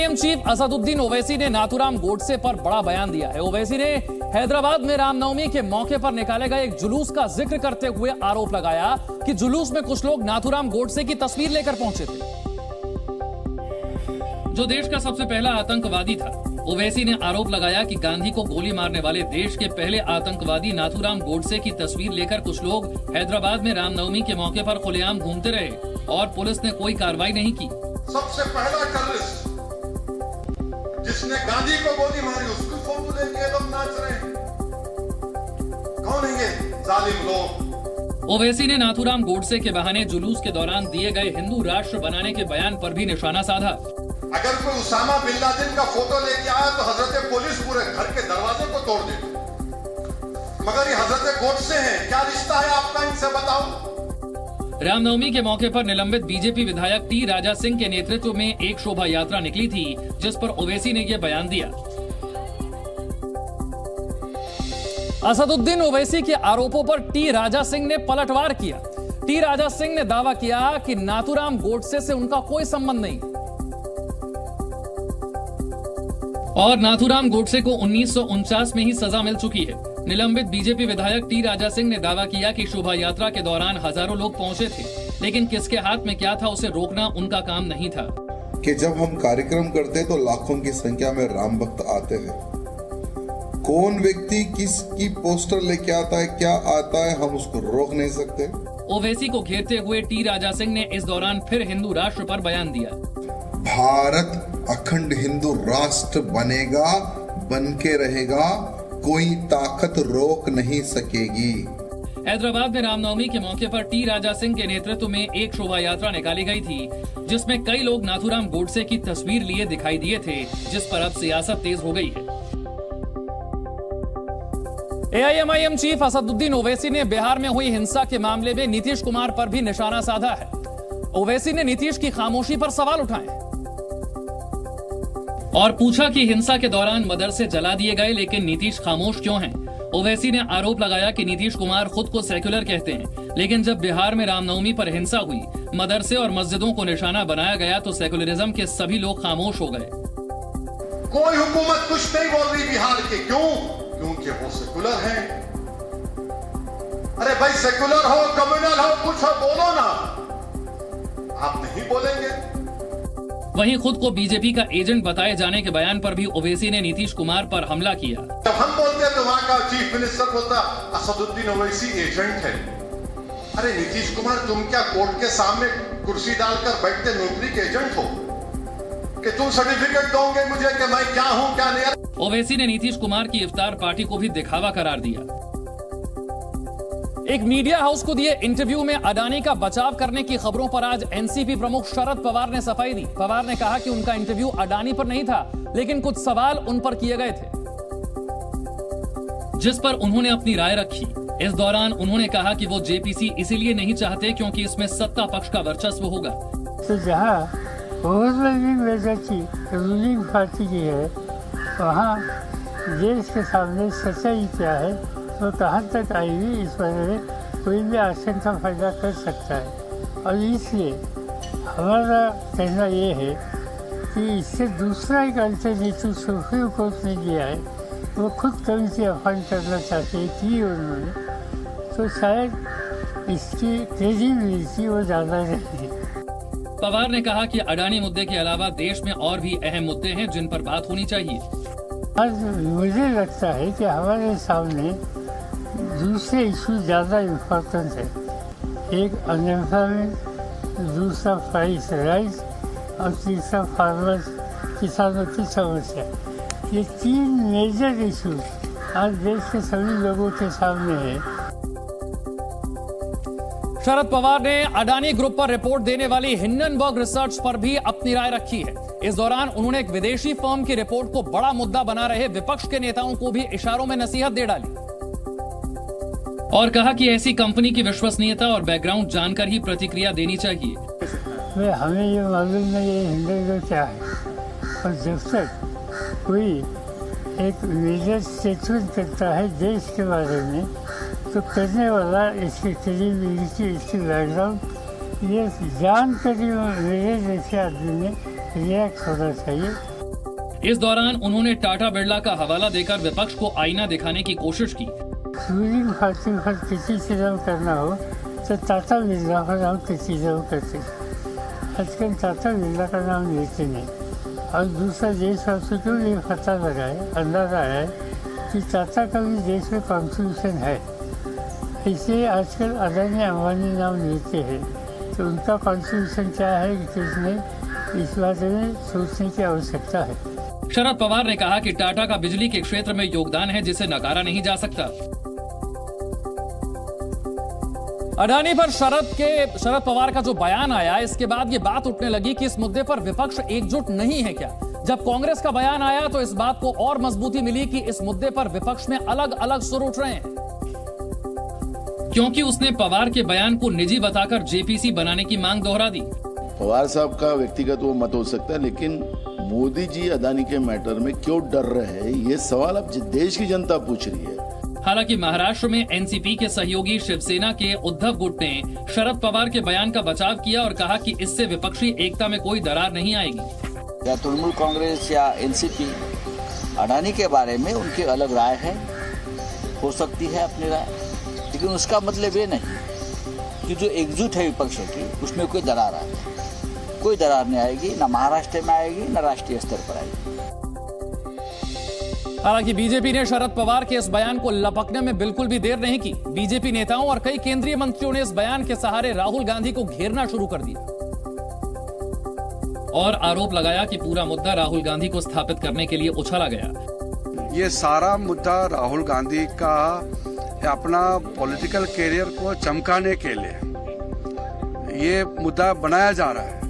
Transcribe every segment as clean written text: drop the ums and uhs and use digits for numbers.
AIMIM chief Asaduddin Owaisi ने नाथूराम गोडसे पर बड़ा बयान दिया है। ओवैसी ने हैदराबाद में रामनवमी के मौके पर निकाले गए एक जुलूस का जिक्र करते हुए आरोप लगाया कि जुलूस में कुछ लोग नाथूराम गोडसे की तस्वीर लेकर पहुंचे थे, जो देश का सबसे पहला आतंकवादी था। ओवैसी ने आरोप लगाया कि गांधी को गोली मारने वाले देश के पहले आतंकवादी नाथूराम गोडसे की तस्वीर लेकर कुछ लोग हैदराबाद में रामनवमी के मौके पर खुलेआम घूमते रहे और पुलिस ने कोई कार्रवाई नहीं की। सबसे पहला टेररिस्ट जिसने गांधी को गोली मारी, उसकी फोटो लेके लोग नाच रहे हैं। कौन है ये जालिम लोग? ओवैसी ने नाथूराम गोडसे के बहाने जुलूस के दौरान दिए गए हिंदू राष्ट्र बनाने के बयान पर भी निशाना साधा। अगर कोई उसामा बिन लादेन का फोटो लेके आया तो हजरत पुलिस पूरे घर के दरवाजे को तोड़ देती, मगर ये हजरत गोडसे हैं, क्या रिश्ता है आपका इनसे, बताओ। रामनवमी के मौके पर निलंबित बीजेपी विधायक टी राजा सिंह के नेतृत्व में एक शोभा यात्रा निकली थी, जिस पर ओवैसी ने यह बयान दिया। असदुद्दीन ओवैसी के आरोपों पर टी राजा सिंह ने पलटवार किया। टी राजा सिंह ने दावा किया कि नाथूराम गोडसे से उनका कोई संबंध नहीं और नाथूराम गोडसे को 1949 में ही सजा मिल चुकी है। निलंबित बीजेपी विधायक टी राजा सिंह ने दावा किया कि शोभा यात्रा के दौरान हजारों लोग पहुंचे थे, लेकिन किसके हाथ में क्या था उसे रोकना उनका काम नहीं था। कि जब हम कार्यक्रम करते तो लाखों की संख्या में राम भक्त आते थे। कौन व्यक्ति किसकी पोस्टर लेके आता है, क्या आता है, हम उसको रोक नहीं सकते। ओवैसी को घेरते हुए टी राजा सिंह ने इस दौरान फिर हिंदू राष्ट्र पर बयान दिया। भारत अखंड हिंदू राष्ट्र बनेगा, बन के रहेगा, कोई ताकत रोक नहीं सकेगी। हैदराबाद में रामनवमी के मौके पर टी राजा सिंह के नेतृत्व में एक शोभा यात्रा निकाली गई थी, जिसमें कई लोग नाथूराम गोडसे की तस्वीर लिए दिखाई दिए थे, जिस पर अब सियासत तेज हो गई है। एआईएमआईएम चीफ असदुद्दीन ओवैसी ने बिहार में हुई हिंसा के मामले में नीतीश कुमार पर भी निशाना साधा है। ओवैसी ने नीतीश की खामोशी पर सवाल उठाए और पूछा कि हिंसा के दौरान मदरसे जला दिए गए, लेकिन नीतीश खामोश क्यों हैं? ओवैसी ने आरोप लगाया कि नीतीश कुमार खुद को सेक्युलर कहते हैं, लेकिन जब बिहार में रामनवमी पर हिंसा हुई, मदरसे और मस्जिदों को निशाना बनाया गया तो सेक्युलरिज्म के सभी लोग खामोश हो गए। कोई हुकूमत कुछ नहीं बोल रही बिहार के, क्यों? क्योंकि वो सेक्युलर है। अरे भाई, सेक्युलर हो, कम्युनल हो, कुछ हो, बोलो ना। आप नहीं बोलेंगे। वहीं खुद को बीजेपी का एजेंट बताए जाने के बयान पर भी ओवैसी ने नीतीश कुमार पर हमला किया। जब हम बोलते हैं तो वहां का चीफ मिनिस्टर बोलता असदुद्दीन ओवैसी एजेंट है। अरे नीतीश कुमार, तुम क्या कोर्ट के सामने कुर्सी डालकर बैठते नौकरी के एजेंट हो कि तुम सर्टिफिकेट दोगे मुझे कि मैं क्या हूं क्या नहीं? ओवैसी ने नीतीश कुमार की इफ्तार पार्टी को भी दिखावा करार दिया। एक मीडिया हाउस को दिए इंटरव्यू में अडानी का बचाव करने की खबरों पर आज एनसीपी प्रमुख शरद पवार ने सफाई दी। पवार ने कहा कि उनका इंटरव्यू अडानी पर नहीं था, लेकिन कुछ सवाल उन पर किए गए थे, जिस पर उन्होंने अपनी राय रखी। इस दौरान उन्होंने कहा कि वो जेपीसी इसीलिए नहीं चाहते क्योंकि इसमें सत्ता पक्ष का वर्चस्व होगा। तो जहाँ रूलिंग पार्टी की है, वहाँ देश के सामने सच्चाई क्या है तो कहाँ तक आएगी, इस वजह से कोई भी आशंका पैदा कर सकता है। और इसलिए हमारा कहना ये है कि इससे दूसरा एक अल्टरनेटिव सुप्रीम कोर्ट ने दिया है, वो खुद कमिटी अपॉइंट करना चाहते थी उन्होंने, तो शायद इसकी क्रेडिबिलिटी वो ज़्यादा रहेगी। पवार ने कहा कि अडानी मुद्दे के अलावा देश में और भी अहम मुद्दे हैं जिन पर बात होनी चाहिए। आज मुझे लगता है कि हमारे सामने दूसरे इशू ज़्यादा इम्पोर्टेंट है। एक अनएम्प्लॉयमेंट, दूसरा प्राइस राइज और तीसरा फार्मर्स, किसानों की समस्या। ये तीन मेजर इशू आज देश के सभी लोगों के सामने है। शरद पवार ने अडानी ग्रुप पर रिपोर्ट देने वाली हिंडनबर्ग रिसर्च पर भी अपनी राय रखी है। इस दौरान उन्होंने एक विदेशी फर्म की रिपोर्ट को बड़ा मुद्दा बना रहे विपक्ष के नेताओं को भी इशारों में नसीहत दे डाली और कहा कि ऐसी कंपनी की विश्वसनीयता और बैकग्राउंड जानकर ही प्रतिक्रिया देनी चाहिए। हमें ये मालूम नहीं ये हिंडनबर्ग क्या है, और जब तक कोई एक मेजर स्टेटमेंट करता है देश के बारे में, तो करने वाला इसकी क्रेडिबिलिटी, इसकी बैकग्राउंड ये जान कर ही मेरे जैसे आदमी ने रिएक्ट होना चाहिए। इस दौरान उन्होंने टाटा बिरला का हवाला देकर विपक्ष को आईना दिखाने की कोशिश की। रूलिंग पार्टी पर किसी से नाम करना हो तो टाटा बिरला का नाम किसी से करते, आजकल टाटा बिरला का नाम लेते नहीं। और दूसरा देशवासी को ये पता लगा है, अंदाजा है कि टाटा का भी देश में कॉन्ट्रीब्यूशन है, इसलिए आजकल अदानी अंबानी नाम लेते हैं। तो उनका कॉन्ट्रीब्यूशन क्या है इसमें, इस बारे में सोचने की आवश्यकता है। शरद पवार ने कहा कि टाटा का बिजली के क्षेत्र में योगदान है जिसे नकारा नहीं जा सकता। अडानी पर शरद पवार का जो बयान आया, इसके बाद ये बात उठने लगी कि इस मुद्दे पर विपक्ष एकजुट नहीं है क्या। जब कांग्रेस का बयान आया तो इस बात को और मजबूती मिली कि इस मुद्दे पर विपक्ष में अलग अलग सुर उठ रहे हैं, क्योंकि उसने पवार के बयान को निजी बताकर जेपीसी बनाने की मांग दोहरा दी। पवार साहब का व्यक्तिगत वो मत हो सकता है, लेकिन मोदी जी अदानी के मैटर में क्यों डर रहे हैं, ये सवाल अब देश की जनता पूछ रही है। हालांकि महाराष्ट्र में एनसीपी के सहयोगी शिवसेना के उद्धव गुट ने शरद पवार के बयान का बचाव किया और कहा कि इससे विपक्षी एकता में कोई दरार नहीं आएगी। या तृणमूल कांग्रेस या एनसीपी अडानी के बारे में उनकी अलग राय है, हो सकती है अपनी राय, लेकिन उसका मतलब ये नहीं कि जो एकजुट है विपक्ष की उसमें कोई दरार आए। कोई दरार नहीं आएगी, न महाराष्ट्र में आएगी न राष्ट्रीय स्तर पर आएगी। हालांकि बीजेपी ने शरद पवार के इस बयान को लपकने में बिल्कुल भी देर नहीं की। बीजेपी नेताओं और कई केंद्रीय मंत्रियों ने इस बयान के सहारे राहुल गांधी को घेरना शुरू कर दिया और आरोप लगाया कि पूरा मुद्दा राहुल गांधी को स्थापित करने के लिए उछाला गया। ये सारा मुद्दा राहुल गांधी का अपना पॉलिटिकल कैरियर को चमकाने के लिए ये मुद्दा बनाया जा रहा है,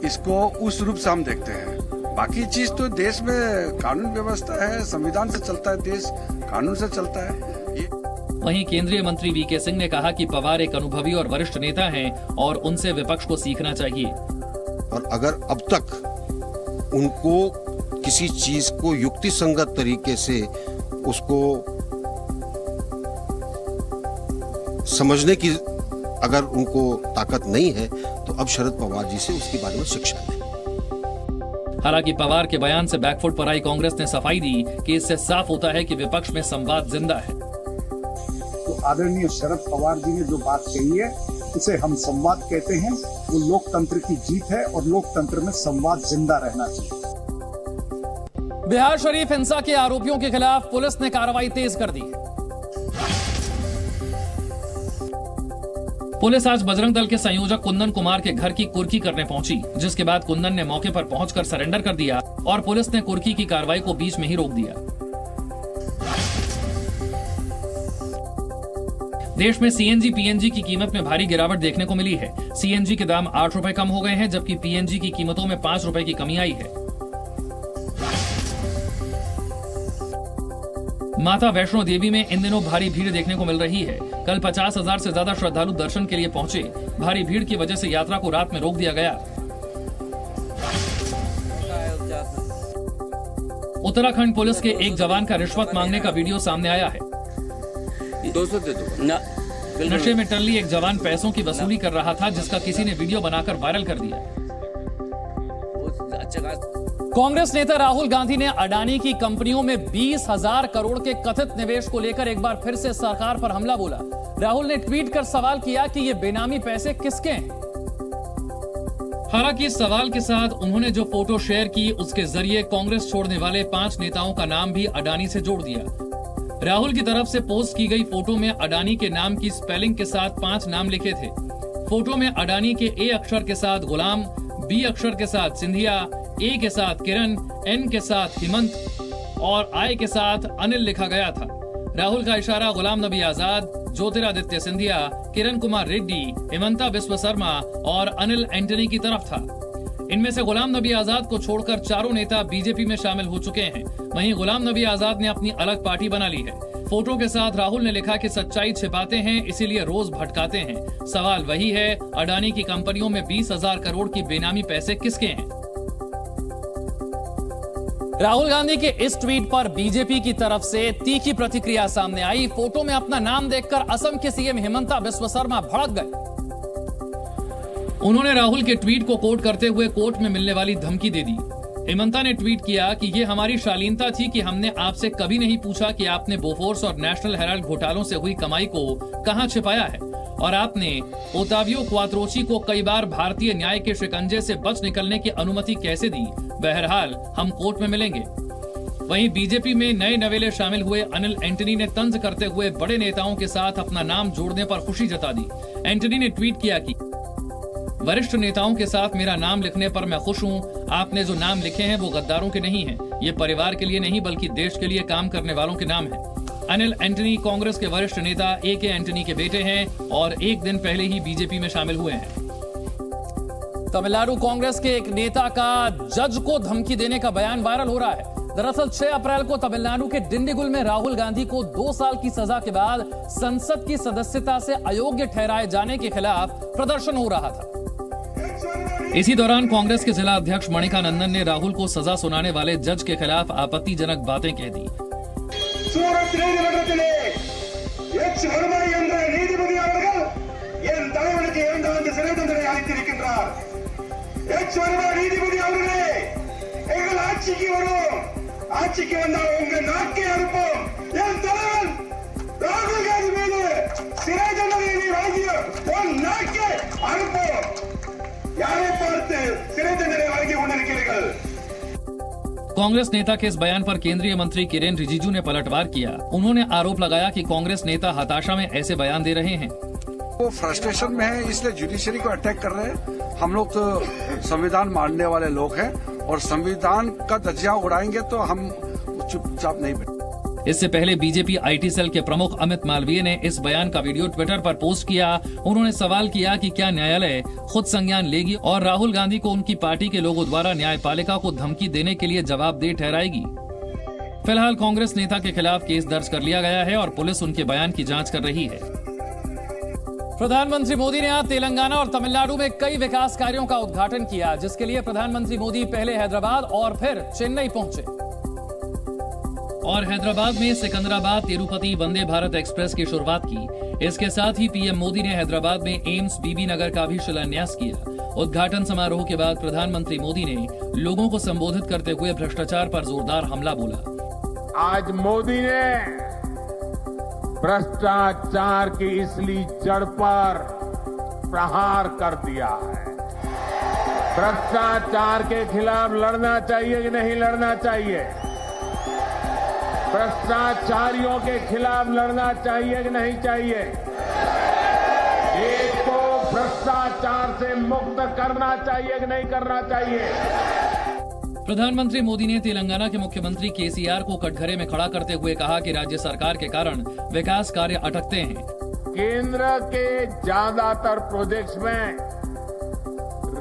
इसको उस रूप से हम देखते हैं। बाकी चीज तो देश में कानून व्यवस्था है, संविधान से चलता है, देश कानून से चलता है। वहीं केंद्रीय मंत्री वीके सिंह ने कहा कि पवार एक अनुभवी और वरिष्ठ नेता हैं और उनसे विपक्ष को सीखना चाहिए। और अगर अब तक उनको किसी चीज को युक्ति संगत तरीके से उसको समझने की अगर उनको ताकत नहीं है तो अब शरद पवार जी से उसके बारे में शिक्षा लें। हालांकि पवार के बयान से बैकफुट पर आई कांग्रेस ने सफाई दी कि इससे साफ होता है कि विपक्ष में संवाद जिंदा है। तो आदरणीय शरद पवार जी ने जो बात कही है उसे हम संवाद कहते हैं। वो लोकतंत्र की जीत है और लोकतंत्र में संवाद जिंदा रहना चाहिए। बिहार शरीफ हिंसा के आरोपियों के खिलाफ पुलिस ने कार्रवाई तेज कर दी। पुलिस आज बजरंग दल के संयोजक कुंदन कुमार के घर की कुर्की करने पहुंची, जिसके बाद कुंदन ने मौके पर पहुंचकर सरेंडर कर दिया और पुलिस ने कुर्की की कार्रवाई को बीच में ही रोक दिया। देश में सीएनजी पीएनजी की कीमत में भारी गिरावट देखने को मिली है। सीएनजी के दाम 8 रुपए कम हो गए हैं, जबकि पीएनजी की कीमतों में 5 रुपए की कमी आई है। माता वैष्णो देवी में इन दिनों भारी भीड़ देखने को मिल रही है। कल 50,000 से ज्यादा श्रद्धालु दर्शन के लिए पहुंचे। भारी भीड़ की वजह से यात्रा को रात में रोक दिया गया। उत्तराखंड पुलिस के एक जवान का रिश्वत मांगने का वीडियो सामने आया है। 200 दे दो। नशे में टल्ली एक जवान पैसों की वसूली कर रहा था, जिसका किसी ने वीडियो बनाकर वायरल कर दिया। कांग्रेस नेता राहुल गांधी ने अडानी की कंपनियों में 20,000 करोड़ के कथित निवेश को लेकर एक बार फिर से सरकार पर हमला बोला। राहुल ने ट्वीट कर सवाल किया कि ये बेनामी पैसे किसके हैं। हालांकि इस सवाल के साथ उन्होंने जो फोटो शेयर की उसके जरिए कांग्रेस छोड़ने वाले 5 नेताओं का नाम भी अडानी से जोड़ दिया। राहुल की तरफ से पोस्ट की गई फोटो में अडानी के नाम की स्पेलिंग के साथ 5 नाम लिखे थे। फोटो में अडानी के ए अक्षर के साथ गुलाम, बी अक्षर के साथ सिंधिया, ए के साथ किरण, एन के साथ हेमंत और आई के साथ अनिल लिखा गया था। राहुल का इशारा गुलाम नबी आजाद, ज्योतिरादित्य सिंधिया, किरण कुमार रेड्डी, हेमंता बिस्वा शर्मा और अनिल एंटनी की तरफ था। इनमें से गुलाम नबी आजाद को छोड़कर चारों नेता बीजेपी में शामिल हो चुके हैं। वहीं गुलाम नबी आजाद ने अपनी अलग पार्टी बना ली है। फोटो के साथ राहुल ने लिखा कि सच्चाई छिपाते हैं, इसीलिए रोज भटकाते हैं। सवाल वही है, अडानी की कंपनियों में 20,000 करोड़ की बेनामी पैसे किसके हैं? राहुल गांधी के इस ट्वीट पर बीजेपी की तरफ से तीखी प्रतिक्रिया सामने आई। फोटो में अपना नाम देखकर असम के सीएम हेमंता बिस्वा शर्मा भड़क गए। उन्होंने राहुल के ट्वीट को कोट करते हुए कोर्ट में मिलने वाली धमकी दे दी। इमंता ने ट्वीट किया कि ये हमारी शालीनता थी कि हमने आपसे कभी नहीं पूछा कि आपने बोफोर्स और नेशनल हेराल्ड घोटालों से हुई कमाई को कहां छिपाया है और आपने ओतावियो क्वात्रोची को कई बार भारतीय न्याय के शिकंजे से बच निकलने की अनुमति कैसे दी। बहरहाल हम कोर्ट में मिलेंगे। वहीं बीजेपी में नए नवेले शामिल हुए अनिल एंटनी ने तंज करते हुए बड़े नेताओं के साथ अपना नाम जोड़ने पर खुशी जता दी। एंटनी ने ट्वीट किया कि वरिष्ठ नेताओं के साथ मेरा नाम लिखने पर मैं खुश हूं। आपने जो नाम लिखे हैं वो गद्दारों के नहीं हैं। ये परिवार के लिए नहीं बल्कि देश के लिए काम करने वालों के नाम हैं। अनिल एंटनी कांग्रेस के वरिष्ठ नेता ए.के. एंटनी के बेटे हैं और एक दिन पहले ही बीजेपी में शामिल हुए हैं। तमिलनाडु कांग्रेस के एक नेता का जज को धमकी देने का बयान वायरल हो रहा है। दरअसल 6 अप्रैल को तमिलनाडु के डिंडीगुल में राहुल गांधी को 2 साल की सजा के बाद संसद की सदस्यता से अयोग्य ठहराए जाने के खिलाफ प्रदर्शन हो रहा था। इसी दौरान कांग्रेस के जिला अध्यक्ष मणिका नंदन ने राहुल को सजा सुनाने वाले जज के खिलाफ आपत्तिजनक बातें कह दी। सूरत நீதிமன்றத்திலே எச் வருமாய் என்ற நீதிபதி அவர்கள் என் தலைவனுக்கு 2 ஆண்டு சிறை தண்டனை அளித்திருக்கின்றார். எச் வருமாய் நீதிபதி அவர்களே, எங்கள் ஆட்சிக்கு வரும், ஆட்சிக்கு வந்தால் உங்கள் நாக்கை அறுப்போம். என் தலைவன் ராகுல் காந்தி மீது சிறை தண்டனை வாங்கிய உன் நாக்கை அறுப்போம். யாரை பார்த்து சிறை தண்டனை வாங்கி கொண்டிருக்கிறீர்கள்? कांग्रेस नेता के इस बयान पर केंद्रीय मंत्री किरेन रिजिजू ने पलटवार किया। उन्होंने आरोप लगाया कि कांग्रेस नेता हताशा में ऐसे बयान दे रहे हैं। वो फ्रस्ट्रेशन में है, इसलिए जुडिशरी को अटैक कर रहे हैं। हम लोग तो संविधान मानने वाले लोग हैं और संविधान का धज्जियां उड़ाएंगे तो हम चुपचाप नहीं बैठे। इससे पहले बीजेपी आईटी सेल के प्रमुख अमित मालवीय ने इस बयान का वीडियो ट्विटर पर पोस्ट किया। उन्होंने सवाल किया कि क्या न्यायालय खुद संज्ञान लेगी और राहुल गांधी को उनकी पार्टी के लोगों द्वारा न्यायपालिका को धमकी देने के लिए जवाबदेह ठहराएगी। फिलहाल कांग्रेस नेता के खिलाफ केस दर्ज कर लिया गया है और पुलिस उनके बयान की जांच कर रही है। प्रधानमंत्री मोदी ने आज तेलंगाना और तमिलनाडु में कई विकास कार्यों का उद्घाटन किया, जिसके लिए प्रधानमंत्री मोदी पहले हैदराबाद और फिर चेन्नई पहुंचे और हैदराबाद में सिकंदराबाद तिरुपति वंदे भारत एक्सप्रेस की शुरुआत की। इसके साथ ही पीएम मोदी ने हैदराबाद में एम्स बीबी नगर का भी शिलान्यास किया। उद्घाटन समारोह के बाद प्रधानमंत्री मोदी ने लोगों को संबोधित करते हुए भ्रष्टाचार पर जोरदार हमला बोला। आज मोदी ने भ्रष्टाचार की इसली जड़ पर प्रहार कर दिया है। भ्रष्टाचार के खिलाफ लड़ना चाहिए कि नहीं लड़ना चाहिए? भ्रष्टाचारियों के खिलाफ लड़ना चाहिए कि नहीं चाहिए? देश को भ्रष्टाचार से मुक्त करना चाहिए कि नहीं करना चाहिए? प्रधानमंत्री मोदी ने तेलंगाना के मुख्यमंत्री केसीआर को कटघरे में खड़ा करते हुए कहा कि राज्य सरकार के कारण विकास कार्य अटकते हैं। केंद्र के ज्यादातर प्रोजेक्ट्स में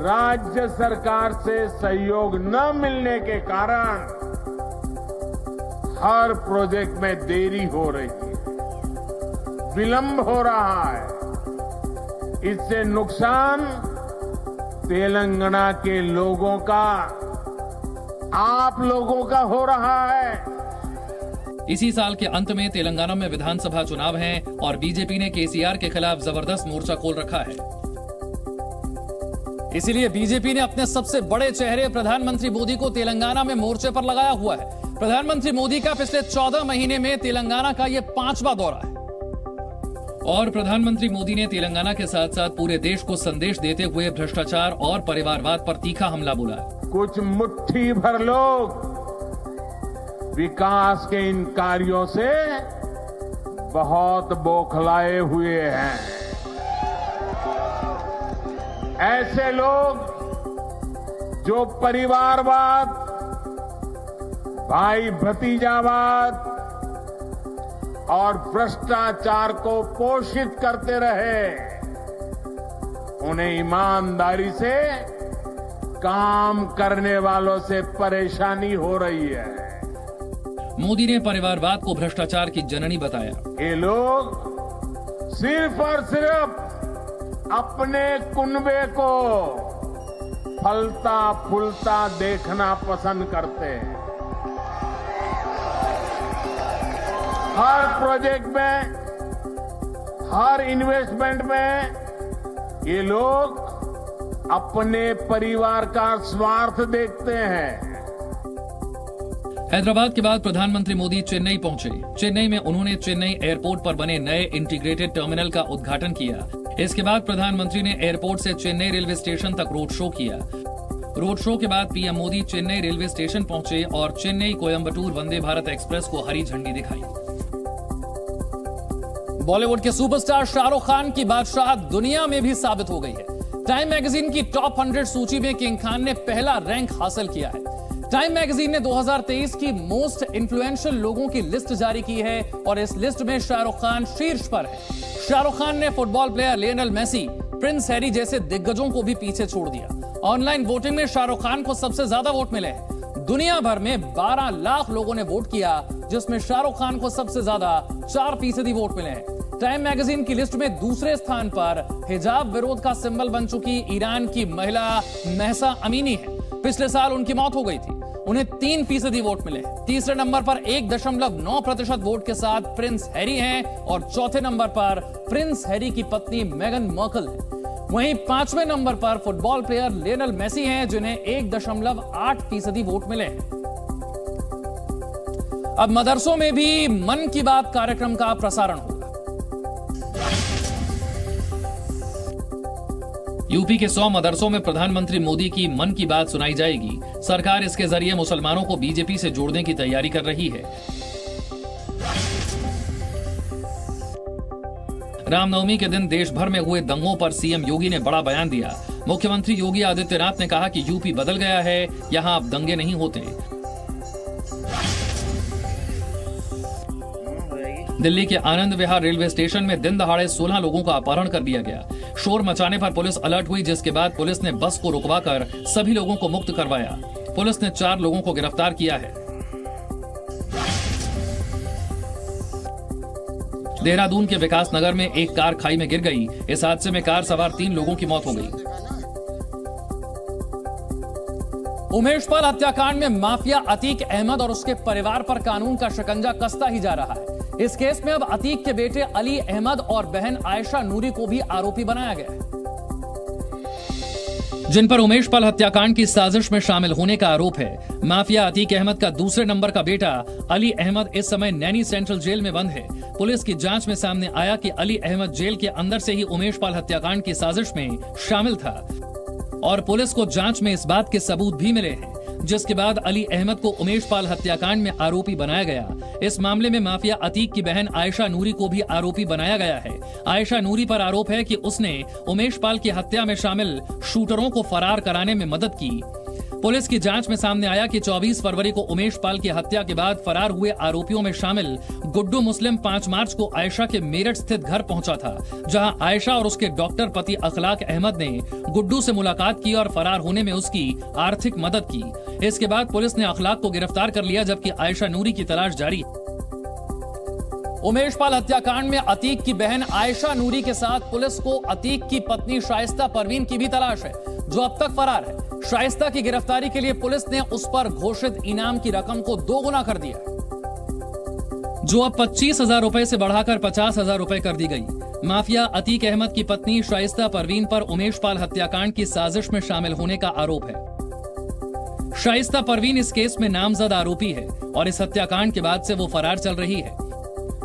राज्य सरकार से सहयोग न मिलने के कारण हर प्रोजेक्ट में देरी हो रही है, विलंब हो रहा है। इससे नुकसान तेलंगाना के लोगों का, आप लोगों का हो रहा है। इसी साल के अंत में तेलंगाना में विधानसभा चुनाव हैं और बीजेपी ने केसीआर के खिलाफ जबरदस्त मोर्चा खोल रखा है। इसीलिए बीजेपी ने अपने सबसे बड़े चेहरे प्रधानमंत्री मोदी को तेलंगाना में मोर्चे पर लगाया हुआ है। प्रधानमंत्री मोदी का पिछले 14 महीने में तेलंगाना का ये 5वां दौरा है और प्रधानमंत्री मोदी ने तेलंगाना के साथ साथ पूरे देश को संदेश देते हुए भ्रष्टाचार और परिवारवाद पर तीखा हमला बोला। कुछ मुट्ठी भर लोग विकास के इन कार्यों से बहुत बौखलाए हुए हैं। ऐसे लोग जो परिवारवाद, भाई भतीजावाद और भ्रष्टाचार को पोषित करते रहे, उन्हें ईमानदारी से काम करने वालों से परेशानी हो रही है। मोदी ने परिवारवाद को भ्रष्टाचार की जननी बताया। ये लोग सिर्फ और सिर्फ अपने कुनबे को फलता फूलता देखना पसंद करते हैं। हर प्रोजेक्ट में, हर इन्वेस्टमेंट में ये लोग अपने परिवार का स्वार्थ देखते हैं। हैदराबाद के बाद प्रधानमंत्री मोदी चेन्नई पहुंचे। चेन्नई में उन्होंने चेन्नई एयरपोर्ट पर बने नए इंटीग्रेटेड टर्मिनल का उद्घाटन किया। इसके बाद प्रधानमंत्री ने एयरपोर्ट से चेन्नई रेलवे स्टेशन तक रोड शो किया। रोड शो के बाद PM Modi Chennai railway station पहुंचे और चेन्नई कोयंबटूर वंदे भारत एक्सप्रेस को हरी झंडी दिखाई। बॉलीवुड के सुपरस्टार शाहरुख खान की बादशाह दुनिया में भी साबित हो गई है। टाइम मैगजीन की टॉप 100 सूची में किंग खान ने पहला रैंक हासिल किया है। टाइम मैगजीन ने 2023 की मोस्ट इन्फ्लुएंशियल लोगों की लिस्ट जारी की है और इस लिस्ट में शाहरुख खान शीर्ष पर है। शाहरुख खान ने football player Lionel Messi, prince Harry जैसे दिग्गजों को भी पीछे छोड़ दिया। ऑनलाइन वोटिंग में शाहरुख खान को सबसे ज्यादा वोट मिले हैं। दुनिया भर में 12 लाख लोगों ने वोट किया, जिसमें शाहरुख खान को सबसे ज्यादा 4% वोट मिले हैं। टाइम मैगजीन की लिस्ट में दूसरे स्थान पर हिजाब विरोध का सिंबल बन चुकी ईरान की महिला महसा अमीनी है। पिछले साल उनकी मौत हो गई थी। उन्हें 3% वोट मिले। तीसरे नंबर पर 1.9% वोट के साथ प्रिंस हैरी हैं और चौथे नंबर पर प्रिंस हैरी की पत्नी मेगन मर्कल है। वहीं 5वें नंबर पर फुटबॉल प्लेयर लियोनेल मेसी हैं, जिन्हें 1.8% वोट मिले। अब मदरसों में भी मन की बात कार्यक्रम का प्रसारण होगा। यूपी के 100 मदरसों में प्रधानमंत्री मोदी की मन की बात सुनाई जाएगी। सरकार इसके जरिए मुसलमानों को बीजेपी से जोड़ने की तैयारी कर रही है। रामनवमी के दिन देश भर में हुए दंगों पर सीएम योगी ने बड़ा बयान दिया। मुख्यमंत्री योगी आदित्यनाथ ने कहा कि यूपी बदल गया है, यहां अब दंगे नहीं होते। दिल्ली के आनंद विहार रेलवे स्टेशन में दिन दहाड़े 16 लोगों का अपहरण कर दिया गया। शोर मचाने पर पुलिस अलर्ट हुई, जिसके बाद पुलिस ने बस को रुकवाकर सभी लोगों को मुक्त करवाया। पुलिस ने 4 लोगों को गिरफ्तार किया है। देहरादून के विकास नगर में एक कार खाई में गिर गई। इस हादसे में कार सवार 3 लोगों की मौत हो गई। उमेश पाल हत्याकांड में माफिया अतीक अहमद और उसके परिवार पर कानून का शिकंजा कसता ही जा रहा है। इस केस में अब अतीक के बेटे अली अहमद और बहन आयशा नूरी को भी आरोपी बनाया गया है, जिन पर उमेश पाल हत्याकांड की साजिश में शामिल होने का आरोप है। माफिया अतीक अहमद का दूसरे नंबर का बेटा अली अहमद इस समय नैनी सेंट्रल जेल में बंद है। पुलिस की जांच में सामने आया कि अली अहमद जेल के अंदर से ही उमेश पाल हत्याकांड की साजिश में शामिल था और पुलिस को जांच में इस बात के सबूत भी मिले हैं, जिसके बाद अली अहमद को उमेश पाल हत्याकांड में आरोपी बनाया गया। इस मामले में माफिया अतीक की बहन आयशा नूरी को भी आरोपी बनाया गया है। आयशा नूरी पर आरोप है कि उसने उमेश पाल की हत्या में शामिल शूटरों को फरार कराने में मदद की। पुलिस की जांच में सामने आया कि 24 फरवरी को उमेश पाल की हत्या के बाद फरार हुए आरोपियों में शामिल गुड्डू मुस्लिम 5 मार्च को आयशा के मेरठ स्थित घर पहुंचा था, जहां आयशा और उसके डॉक्टर पति अखलाक अहमद ने गुड्डू से मुलाकात की और फरार होने में उसकी आर्थिक मदद की। इसके बाद पुलिस ने अखलाक को गिरफ्तार कर लिया, जबकि आयशा नूरी की तलाश जारी है। उमेश पाल हत्याकांड में अतीक की बहन आयशा नूरी के साथ पुलिस को अतीक की पत्नी शाइस्ता परवीन की भी तलाश है, जो अब तक फरार है। शाइस्ता की गिरफ्तारी के लिए पुलिस ने उस पर घोषित इनाम की रकम को 2 गुना कर दिया, जो अब 25,000 रुपए से बढ़ाकर 50,000 रुपए कर दी गई। माफिया अतीक अहमद की पत्नी शाइस्ता परवीन पर उमेश पाल हत्याकांड की साजिश में शामिल होने का आरोप है। शाइस्ता परवीन इस केस में नामजद आरोपी है और इस हत्याकांड के बाद से वो फरार चल रही है।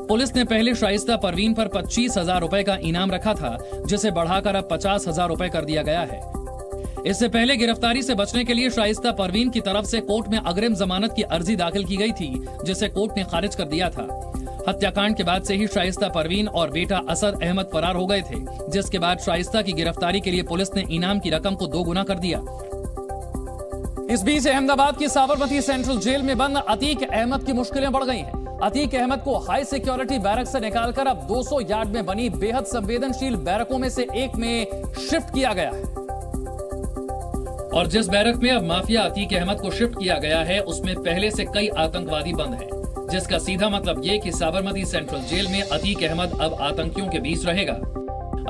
पुलिस ने पहले शाइस्ता परवीन पर 25,000 रुपए का इनाम रखा था, जिसे बढ़ाकर अब 50,000 रुपए कर दिया गया है। इससे पहले गिरफ्तारी से बचने के लिए शाइस्ता परवीन की तरफ से कोर्ट में अग्रिम जमानत की अर्जी दाखिल की गई थी, जिसे कोर्ट ने खारिज कर दिया था। हत्याकांड के बाद से ही शाइस्ता परवीन और बेटा असद अहमद फरार हो गए थे, जिसके बाद शाइस्ता की गिरफ्तारी के लिए पुलिस ने इनाम की रकम को 2 गुना कर दिया। इस बीच अहमदाबाद की साबरमती सेंट्रल जेल में बंद अतीक अहमद की मुश्किलें बढ़ गई हैं। अतीक अहमद को हाई सिक्योरिटी बैरक से निकालकर अब 200 यार्ड में बनी बेहद संवेदनशील बैरकों में से एक में शिफ्ट किया गया है। और जिस बैरक में अब माफिया अतीक अहमद को शिफ्ट किया गया है, उसमें पहले से कई आतंकवादी बंद हैं, जिसका सीधा मतलब ये कि साबरमती सेंट्रल जेल में अतीक अहमद अब आतंकियों के बीच रहेगा।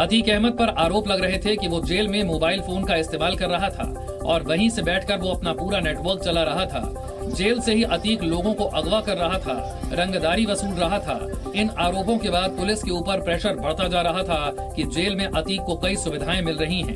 अतीक अहमद पर आरोप लग रहे थे कि वो जेल में मोबाइल फोन का इस्तेमाल कर रहा था और वहीं से बैठकर वो अपना पूरा नेटवर्क चला रहा था। जेल से ही अतीक लोगों को अगवा कर रहा था, रंगदारी वसूल रहा था। इन आरोपों के बाद पुलिस के ऊपर प्रेशर बढ़ता जा रहा था कि जेल में अतीक को कई सुविधाएं मिल रही हैं।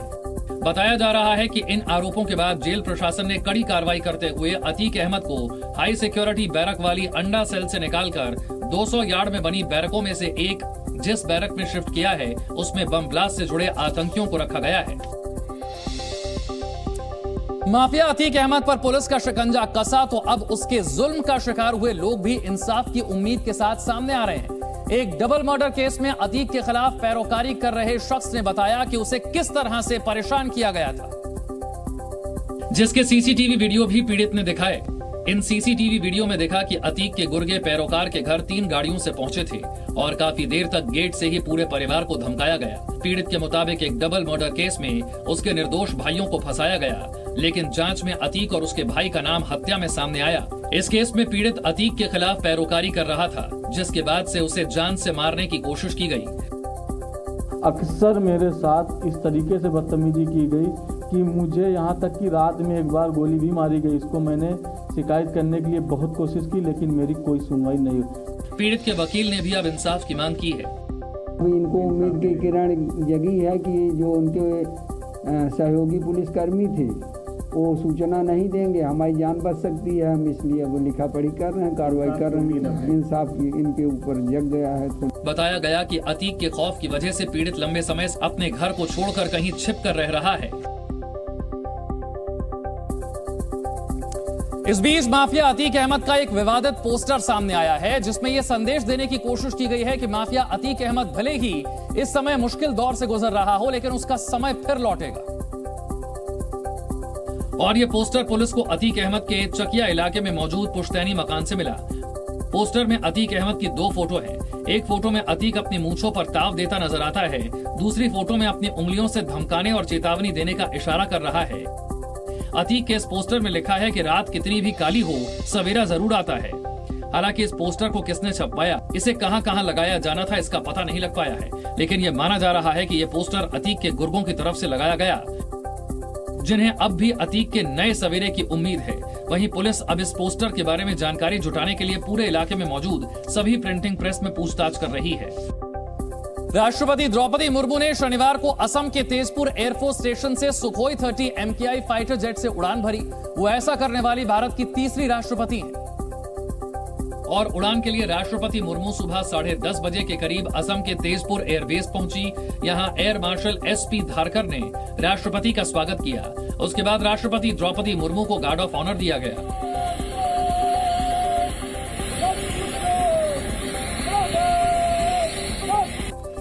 बताया जा रहा है कि इन आरोपों के बाद जेल प्रशासन ने कड़ी कार्रवाई करते हुए अतीक अहमद को हाई सिक्योरिटी बैरक वाली अंडा सेल से निकालकर 200 यार्ड में बनी बैरकों में से एक जिस बैरक में शिफ्ट किया है उसमें बम ब्लास्ट से जुड़े आतंकियों को रखा गया है। माफिया अतीक अहमद पर पुलिस का शिकंजा कसा तो अब उसके जुल्म का शिकार हुए लोग भी इंसाफ की उम्मीद के साथ सामने आ रहे हैं। एक डबल मर्डर केस में अतीक के खिलाफ पैरोकारी कर रहे शख्स ने बताया कि उसे किस तरह से परेशान किया गया था, जिसके सीसीटीवी वीडियो भी पीड़ित ने दिखाए। इन सीसीटीवी वीडियो में देखा कि अतीक के गुर्गे पैरोकार के घर 3 गाड़ियों से पहुंचे थे और काफी देर तक गेट से ही पूरे परिवार को धमकाया गया। पीड़ित के मुताबिक एक डबल मर्डर केस में उसके निर्दोष भाइयों को फंसाया गया, लेकिन जांच में अतीक और उसके भाई का नाम हत्या में सामने आया। इस केस में पीड़ित अतीक के खिलाफ पैरोकारी कर रहा था, जिसके बाद से उसे जान से मारने की कोशिश की गई। अक्सर मेरे साथ इस तरीके से बदतमीजी की गई कि मुझे यहाँ तक कि रात में एक बार गोली भी मारी गई। इसको मैंने शिकायत करने के लिए बहुत कोशिश की, लेकिन मेरी कोई सुनवाई नहीं हुई। पीड़ित के वकील ने भी अब इंसाफ की मांग की है। इनको उम्मीद की किरण जगी है कि जो उनके सहयोगी पुलिसकर्मी थे वो सूचना नहीं देंगे, हमारी जान बच सकती है। हम इसलिए वो लिखा पढ़ी कर रहे हैं, कार्रवाई कर रहे हैं। इंसाफ इनके ऊपर जग गया है। बताया गया कि अतीक के खौफ की वजह से पीड़ित लंबे समय से अपने घर को छोड़कर कहीं छिप कर रह रहा है। इस बीच माफिया अतीक अहमद का एक विवादित पोस्टर सामने आया है, जिसमें यह संदेश देने की कोशिश की गई है कि माफिया अतीक अहमद भले ही इस समय मुश्किल दौर से गुजर रहा हो, लेकिन उसका समय फिर लौटेगा। और यह पोस्टर पुलिस को अतीक अहमद के चकिया इलाके में मौजूद पुश्तैनी मकान से मिला। पोस्टर में अतीक अहमद की 2 फोटो है। एक फोटो में अतीक अपनी मूंछों पर ताव देता नजर आता है, दूसरी फोटो में अपनी उंगलियों से धमकाने और चेतावनी देने का इशारा कर रहा है। अतीक के इस पोस्टर में लिखा है कि रात कितनी भी काली हो सवेरा जरूर आता है। हालांकि इस पोस्टर को किसने छपवाया, इसे कहां लगाया जाना था, इसका पता नहीं लग पाया है, लेकिन यह माना जा रहा है कि यह पोस्टर अतीक के गुर्गों की तरफ से लगाया गया, जिन्हें अब भी अतीक के नए सवेरे की उम्मीद है। वहीं पुलिस अब इस पोस्टर के बारे में जानकारी जुटाने के लिए पूरे इलाके में मौजूद सभी प्रिंटिंग प्रेस में पूछताछ कर रही है। राष्ट्रपति द्रौपदी मुर्मू ने शनिवार को असम के तेजपुर एयरफोर्स स्टेशन से सुखोई 30 MKI फाइटर जेट से उड़ान भरी। वो ऐसा करने वाली भारत की तीसरी राष्ट्रपति हैं। और उड़ान के लिए राष्ट्रपति मुर्मू सुबह 10:30 बजे के करीब असम के तेजपुर एयरबेस पहुंची। यहां एयर मार्शल SP धारकर ने राष्ट्रपति का स्वागत किया। उसके बाद राष्ट्रपति द्रौपदी मुर्मू को गार्ड ऑफ ऑनर दिया गया।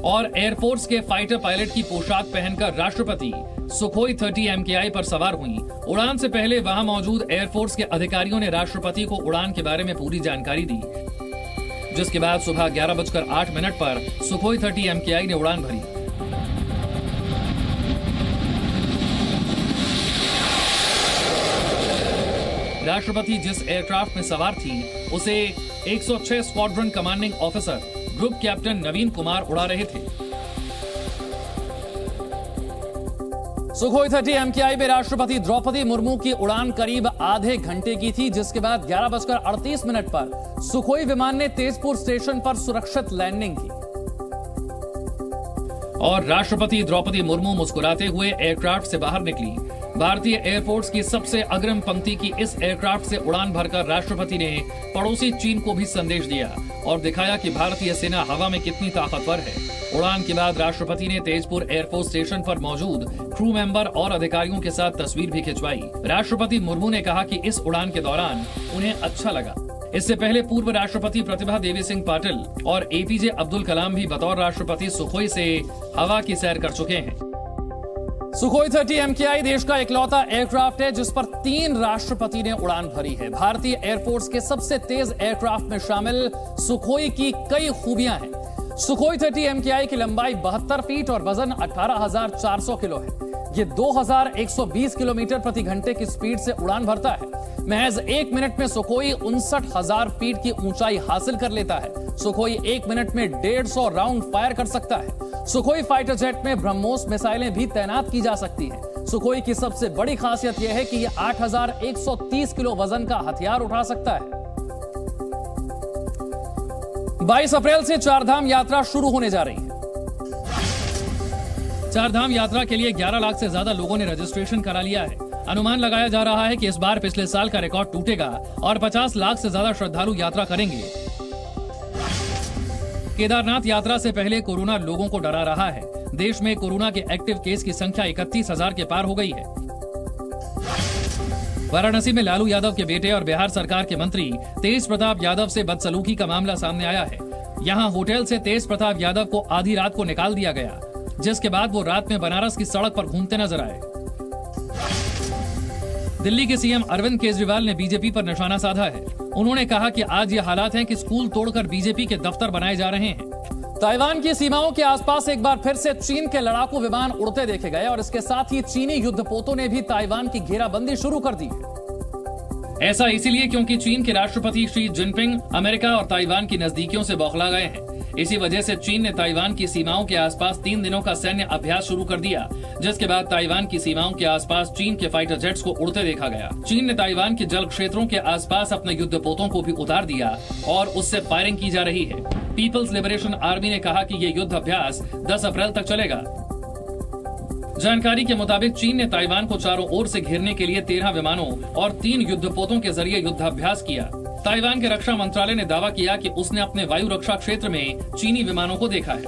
और एयरफोर्स के फाइटर पायलट की पोशाक पहनकर राष्ट्रपति सुखोई 30 MKI पर सवार हुई। उड़ान से पहले वहां मौजूद एयरफोर्स के अधिकारियों ने राष्ट्रपति को उड़ान के बारे में पूरी जानकारी दी, जिसके बाद सुबह 11:08 पर सुखोई 30 MKI ने उड़ान भरी। राष्ट्रपति जिस एयरक्राफ्ट में सवार थी उसे 106 squadron commanding officer group captain Naveen Kumar उड़ा रहे थे। सुखोई 30 MKI में राष्ट्रपति द्रौपदी मुर्मू की उड़ान करीब आधे घंटे की थी, जिसके बाद 11:38 पर सुखोई विमान ने तेजपुर स्टेशन पर सुरक्षित लैंडिंग की। और राष्ट्रपति द्रौपदी मुर्मू मुस्कुराते हुए एयरक्राफ्ट से बाहर निकली। भारतीय एयरफोर्स की सबसे अग्रिम पंक्ति की इस एयरक्राफ्ट से उड़ान भरकर राष्ट्रपति ने पड़ोसी चीन को भी संदेश दिया और दिखाया कि भारतीय सेना हवा में कितनी ताकतवर है। उड़ान के बाद राष्ट्रपति ने तेजपुर एयरफोर्स स्टेशन पर मौजूद क्रू मेंबर और अधिकारियों के साथ तस्वीर भी खिंचवाई। राष्ट्रपति मुर्मू ने कहा कि इस उड़ान के दौरान उन्हें अच्छा लगा। इससे पहले पूर्व राष्ट्रपति प्रतिभा देवी सिंह पाटिल और APJ अब्दुल कलाम भी बतौर राष्ट्रपति सुखोई से हवा की सैर कर चुके हैं। सुखोई 30 MKI देश का इकलौता एयरक्राफ्ट है जिस पर 3 राष्ट्रपति ने उड़ान भरी है। भारतीय एयरफोर्स के सबसे तेज एयरक्राफ्ट में शामिल सुखोई की कई खूबियां हैं। सुखोई 30 MKI की लंबाई 72 फीट और वजन 18,400 किलो है। ये 2,120 किलोमीटर प्रति घंटे की स्पीड से उड़ान भरता है। महज 1 मिनट में सुखोई 59,000 फीट की ऊंचाई हासिल कर लेता है। सुखोई 1 मिनट में 150 राउंड फायर कर सकता है। सुखोई फाइटर जेट में ब्रह्मोस मिसाइलें भी तैनात की जा सकती हैं। सुखोई की सबसे बड़ी खासियत यह है कि यह 8,130 किलो वजन का हथियार उठा सकता है। 22 अप्रैल से चारधाम यात्रा शुरू होने जा रही है। चारधाम यात्रा के लिए 11 लाख से ज्यादा लोगों ने रजिस्ट्रेशन करा लिया है। अनुमान लगाया जा रहा है कि इस बार पिछले साल का रिकॉर्ड टूटेगा और 50 लाख से ज्यादा श्रद्धालु यात्रा करेंगे। केदारनाथ यात्रा से पहले कोरोना लोगों को डरा रहा है। देश में कोरोना के एक्टिव केस की संख्या 31,000 के पार हो गई है। वाराणसी में लालू यादव के बेटे और बिहार सरकार के मंत्री तेज प्रताप यादव से बदसलूकी का मामला सामने आया है। यहां होटल से तेज प्रताप यादव को आधी रात को निकाल दिया गया, जिसके बाद वो रात में बनारस की सड़क पर घूमते नजर आए। दिल्ली के सीएम अरविंद केजरीवाल ने बीजेपी पर निशाना साधा है। उन्होंने कहा कि आज ये हालात हैं कि स्कूल तोड़कर बीजेपी के दफ्तर बनाए जा रहे हैं। ताइवान की सीमाओं के आसपास एक बार फिर से चीन के लड़ाकू विमान उड़ते देखे गए और इसके साथ ही चीनी युद्धपोतों ने भी ताइवान की घेराबंदी शुरू कर दी है। ऐसा इसीलिए क्योंकि चीन के राष्ट्रपति शी जिनपिंग अमेरिका और ताइवान की नजदीकियों से बौखला गए हैं। इसी वजह से चीन ने ताइवान की सीमाओं के आसपास 3 दिनों का सैन्य अभ्यास शुरू कर दिया, जिसके बाद ताइवान की सीमाओं के आसपास चीन के फाइटर जेट्स को उड़ते देखा गया। चीन ने ताइवान के जल क्षेत्रों के आसपास अपने युद्धपोतों को भी उतार दिया और उससे फायरिंग की जा रही है। पीपल्स लिबरेशन आर्मी ने कहा कि ये युद्ध अभ्यास 10 अप्रैल तक चलेगा। जानकारी के मुताबिक चीन ने ताइवान को चारों ओर से घेरने के लिए 13 विमानों और 3 युद्धपोतों के जरिए युद्धाभ्यास किया। ताइवान के रक्षा मंत्रालय ने दावा किया कि उसने अपने वायु रक्षा क्षेत्र में चीनी विमानों को देखा है।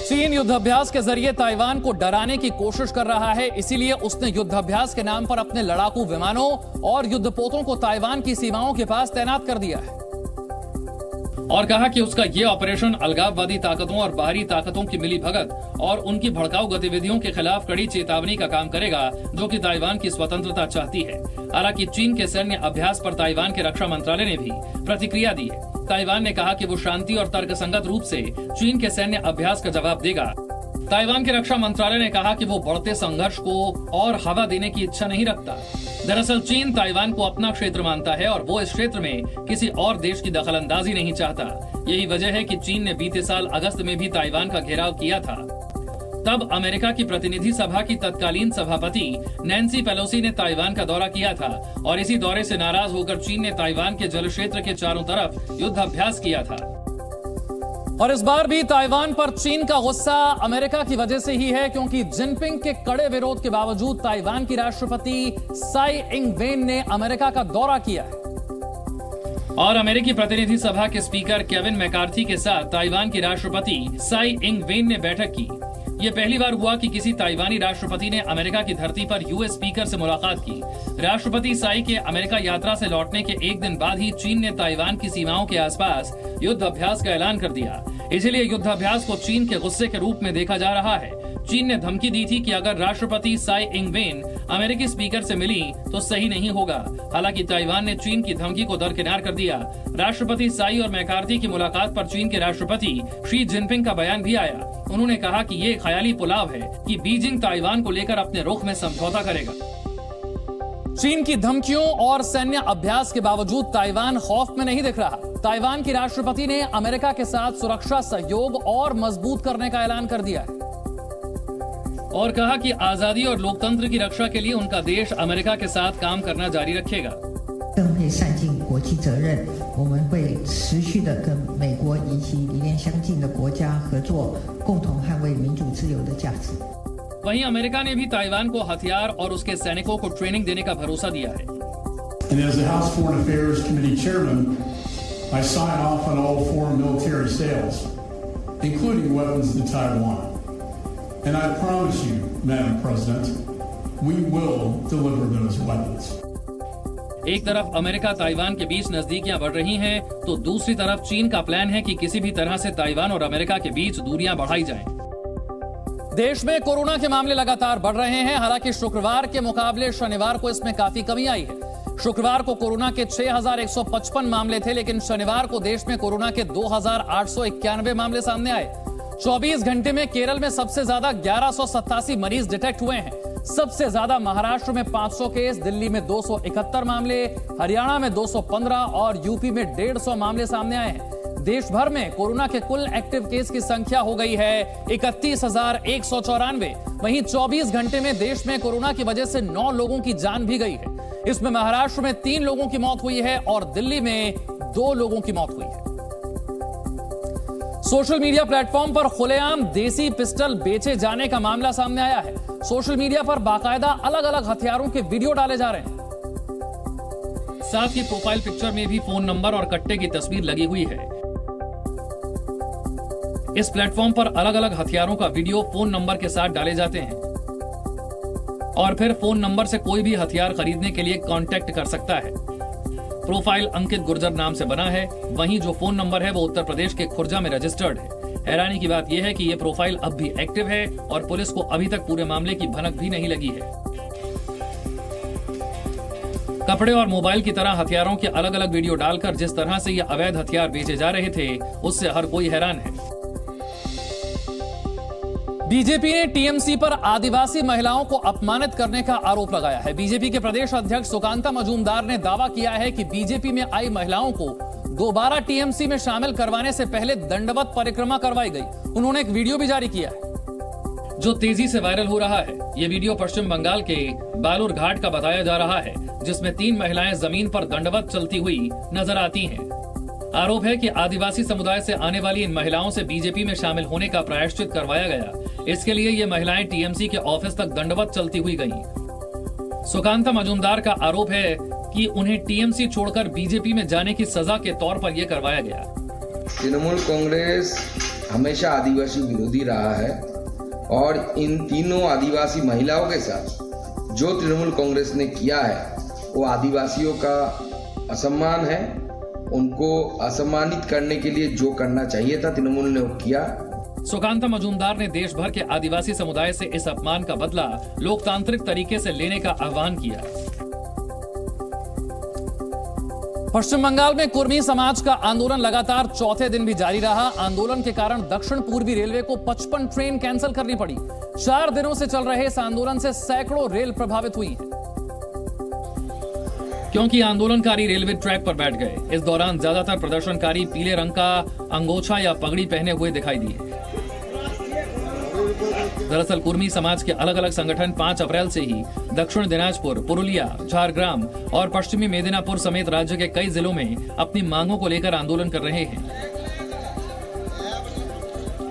चीन युद्धाभ्यास के जरिए ताइवान को डराने की कोशिश कर रहा है, इसीलिए उसने युद्धाभ्यास के नाम पर अपने लड़ाकू विमानों और युद्धपोतों को ताइवान की सीमाओं के पास तैनात कर दिया है और कहा कि उसका ये ऑपरेशन अलगाववादी ताकतों और बाहरी ताकतों की मिलीभगत और उनकी भड़काऊ गतिविधियों के खिलाफ कड़ी चेतावनी का काम करेगा, जो कि ताइवान की स्वतंत्रता चाहती है। हालांकि चीन के सैन्य अभ्यास पर ताइवान के रक्षा मंत्रालय ने भी प्रतिक्रिया दी है। ताइवान ने कहा कि वो शांति और तर्कसंगत रूप से चीन के सैन्य अभ्यास का जवाब देगा। ताइवान के रक्षा मंत्रालय ने कहा कि वो बढ़ते संघर्ष को और हवा देने की इच्छा नहीं रखता। दरअसल चीन ताइवान को अपना क्षेत्र मानता है और वो इस क्षेत्र में किसी और देश की दखलंदाजी नहीं चाहता। यही वजह है कि चीन ने बीते साल अगस्त में भी ताइवान का घेराव किया था। तब अमेरिका की प्रतिनिधि सभा की तत्कालीन सभापति नैन्सी पेलोसी ने ताइवान का दौरा किया था और इसी दौरे से नाराज होकर चीन ने ताइवान के जल क्षेत्र के चारों तरफ युद्धाभ्यास किया था। और इस बार भी ताइवान पर चीन का गुस्सा अमेरिका की वजह से ही है, क्योंकि जिनपिंग के कड़े विरोध के बावजूद ताइवान की राष्ट्रपति साई इंग वेन ने अमेरिका का दौरा किया है और अमेरिकी प्रतिनिधि सभा के स्पीकर केविन मैकार्थी के साथ ताइवान की राष्ट्रपति साई इंग वेन ने बैठक की। ये पहली बार हुआ कि किसी ताइवानी राष्ट्रपति ने अमेरिका की धरती पर यूएस स्पीकर से मुलाकात की। राष्ट्रपति साई के अमेरिका यात्रा से लौटने के एक दिन बाद ही चीन ने ताइवान की सीमाओं के आसपास युद्ध अभ्यास का ऐलान कर दिया। इसलिए युद्धाभ्यास को चीन के गुस्से के रूप में देखा जा रहा है। चीन ने धमकी दी थी कि अगर राष्ट्रपति साई इंग वेन अमेरिकी स्पीकर से मिली तो सही नहीं होगा। हालांकि ताइवान ने चीन की धमकी को दरकिनार कर दिया। राष्ट्रपति साई और मैकार्थी की मुलाकात पर चीन के राष्ट्रपति शी जिनपिंग का बयान भी आया। उन्होंने कहा कि ये ख्याली पुलाव है कि बीजिंग ताइवान को लेकर अपने रुख में समझौता करेगा। चीन की धमकियों और सैन्य अभ्यास के बावजूद ताइवान खौफ में नहीं दिख रहा। ताइवान की राष्ट्रपति ने अमेरिका के साथ सुरक्षा सहयोग और मजबूत करने का ऐलान कर दिया है और कहा कि आजादी और लोकतंत्र की रक्षा के लिए उनका देश अमेरिका के साथ काम करना जारी रखेगा। 更会善尽国际责任，我们会持续的跟美国以及理念相近的国家合作，共同捍卫民主自由的价值。 वहीं अमेरिका ने भी ताइवान को हथियार और उसके सैनिकों को ट्रेनिंग देने का भरोसा दिया है। And as the House Foreign Affairs Committee Chairman, I sign off on all foreign military sales, including weapons to Taiwan. And I promise you, Madam President, we will deliver those weapons. एक तरफ America Taiwan के बीच नजदीकियां बढ़ रही हैं, तो दूसरी तरफ चीन का प्लान है कि किसी भी तरह से ताइवान और अमेरिका के बीच दूरियां बढ़ाई जाएं। देश में कोरोना के मामले लगातार बढ़ रहे हैं। हालांकि शुक्रवार के मुकाबले शनिवार को इसमें काफी कमी आई है। शुक्रवार को कोरोना के 6,155 मामले थे, लेकिन शनिवार को देश में कोरोना के 2,891 मामले सामने आए। 24 घंटे में केरल में सबसे ज्यादा 1187 मरीज डिटेक्ट हुए हैं। सबसे ज्यादा महाराष्ट्र में 500 केस, दिल्ली में 271 मामले, हरियाणा में 215 और यूपी में 150 मामले सामने आए हैं। देश भर में कोरोना के कुल एक्टिव केस की संख्या हो गई है 31,194। वहीं 24 घंटे में देश में कोरोना की वजह से 9 लोगों की जान भी गई है। इसमें महाराष्ट्र में 3 लोगों की मौत हुई है और दिल्ली में 2 लोगों की मौत हुई है। सोशल मीडिया प्लेटफॉर्म पर खुलेआम देसी पिस्टल बेचे जाने का मामला सामने आया है। सोशल मीडिया पर बाकायदा अलग अलग हथियारों के वीडियो डाले जा रहे हैं। साथ ही प्रोफाइल पिक्चर में भी फोन नंबर और कट्टे की तस्वीर लगी हुई है। इस प्लेटफॉर्म पर अलग अलग हथियारों का वीडियो फोन नंबर के साथ डाले जाते हैं और फिर फोन नंबर से कोई भी हथियार खरीदने के लिए कांटेक्ट कर सकता है। प्रोफाइल अंकित गुर्जर नाम से बना है, वहीं जो फोन नंबर है वो उत्तर प्रदेश के खुर्जा में रजिस्टर्ड है। हैरानी की बात यह है कि यह प्रोफाइल अब भी एक्टिव है और पुलिस को अभी तक पूरे मामले की भनक भी नहीं लगी है। कपड़े और मोबाइल की तरह हथियारों के अलग अलग वीडियो डालकर जिस तरह से ये अवैध हथियार बेचे जा रहे थे, उससे हर कोई हैरान है। बीजेपी ने टीएमसी पर आदिवासी महिलाओं को अपमानित करने का आरोप लगाया है। बीजेपी के प्रदेश अध्यक्ष सुकांता मजूमदार ने दावा किया है कि बीजेपी में आई महिलाओं को दोबारा टीएमसी में शामिल करवाने से पहले दंडवत परिक्रमा करवाई गई। उन्होंने एक वीडियो भी जारी किया है जो तेजी से वायरल हो रहा है। ये वीडियो पश्चिम बंगाल के बालूर घाट का बताया जा रहा है, जिसमें 3 महिलाएं जमीन पर दंडवत चलती हुई नजर आती हैं। आरोप है कि आदिवासी समुदाय से आने वाली इन महिलाओं से बीजेपी में शामिल होने का प्रायश्चित करवाया गया। इसके लिए ये महिलाएं टीएमसी के ऑफिस तक दंडवत चलती हुई गईं। सुकांता मजूमदार का आरोप है कि उन्हें टीएमसी छोड़कर बीजेपी में जाने की सजा के तौर पर यह करवाया गया। तृणमूल कांग्रेस हमेशा आदिवासी विरोधी रहा है और इन तीनों आदिवासी महिलाओं के साथ जो तृणमूल कांग्रेस ने किया है वो आदिवासियों का असम्मान है। उनको असम्मानित करने के लिए जो करना चाहिए था तृणमूल ने वो किया। सुकांता मजूमदार ने देश भर के आदिवासी समुदाय से इस अपमान का बदला लोकतांत्रिक तरीके से लेने का आह्वान किया। पश्चिम बंगाल में कुर्मी समाज का आंदोलन लगातार चौथे दिन भी जारी रहा। आंदोलन के कारण दक्षिण पूर्वी रेलवे को 55 ट्रेन कैंसिल करनी पड़ी। 4 दिनों से चल रहे इस आंदोलन से सैकड़ों रेल प्रभावित हुई हैं, क्योंकि आंदोलनकारी रेलवे ट्रैक पर बैठ गए। इस दौरान ज्यादातर प्रदर्शनकारी पीले रंग का अंगोछा या पगड़ी पहने हुए दिखाई दिए। दरअसल कुर्मी समाज के अलग अलग संगठन 5 अप्रैल से ही दक्षिण दिनाजपुर, पुरुलिया, झारग्राम और पश्चिमी मेदिनीपुर समेत राज्य के कई जिलों में अपनी मांगों को लेकर आंदोलन कर रहे हैं।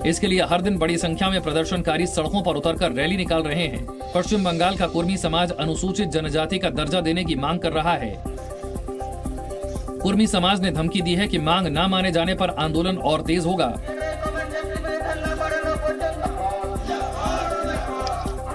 इसके लिए हर दिन बड़ी संख्या में प्रदर्शनकारी सड़कों पर उतरकर रैली निकाल रहे हैं। पश्चिम बंगाल का कुर्मी समाज अनुसूचित जनजाति का दर्जा देने की मांग कर रहा है। कुर्मी समाज ने धमकी दी है कि मांग न माने जाने पर आंदोलन और तेज होगा।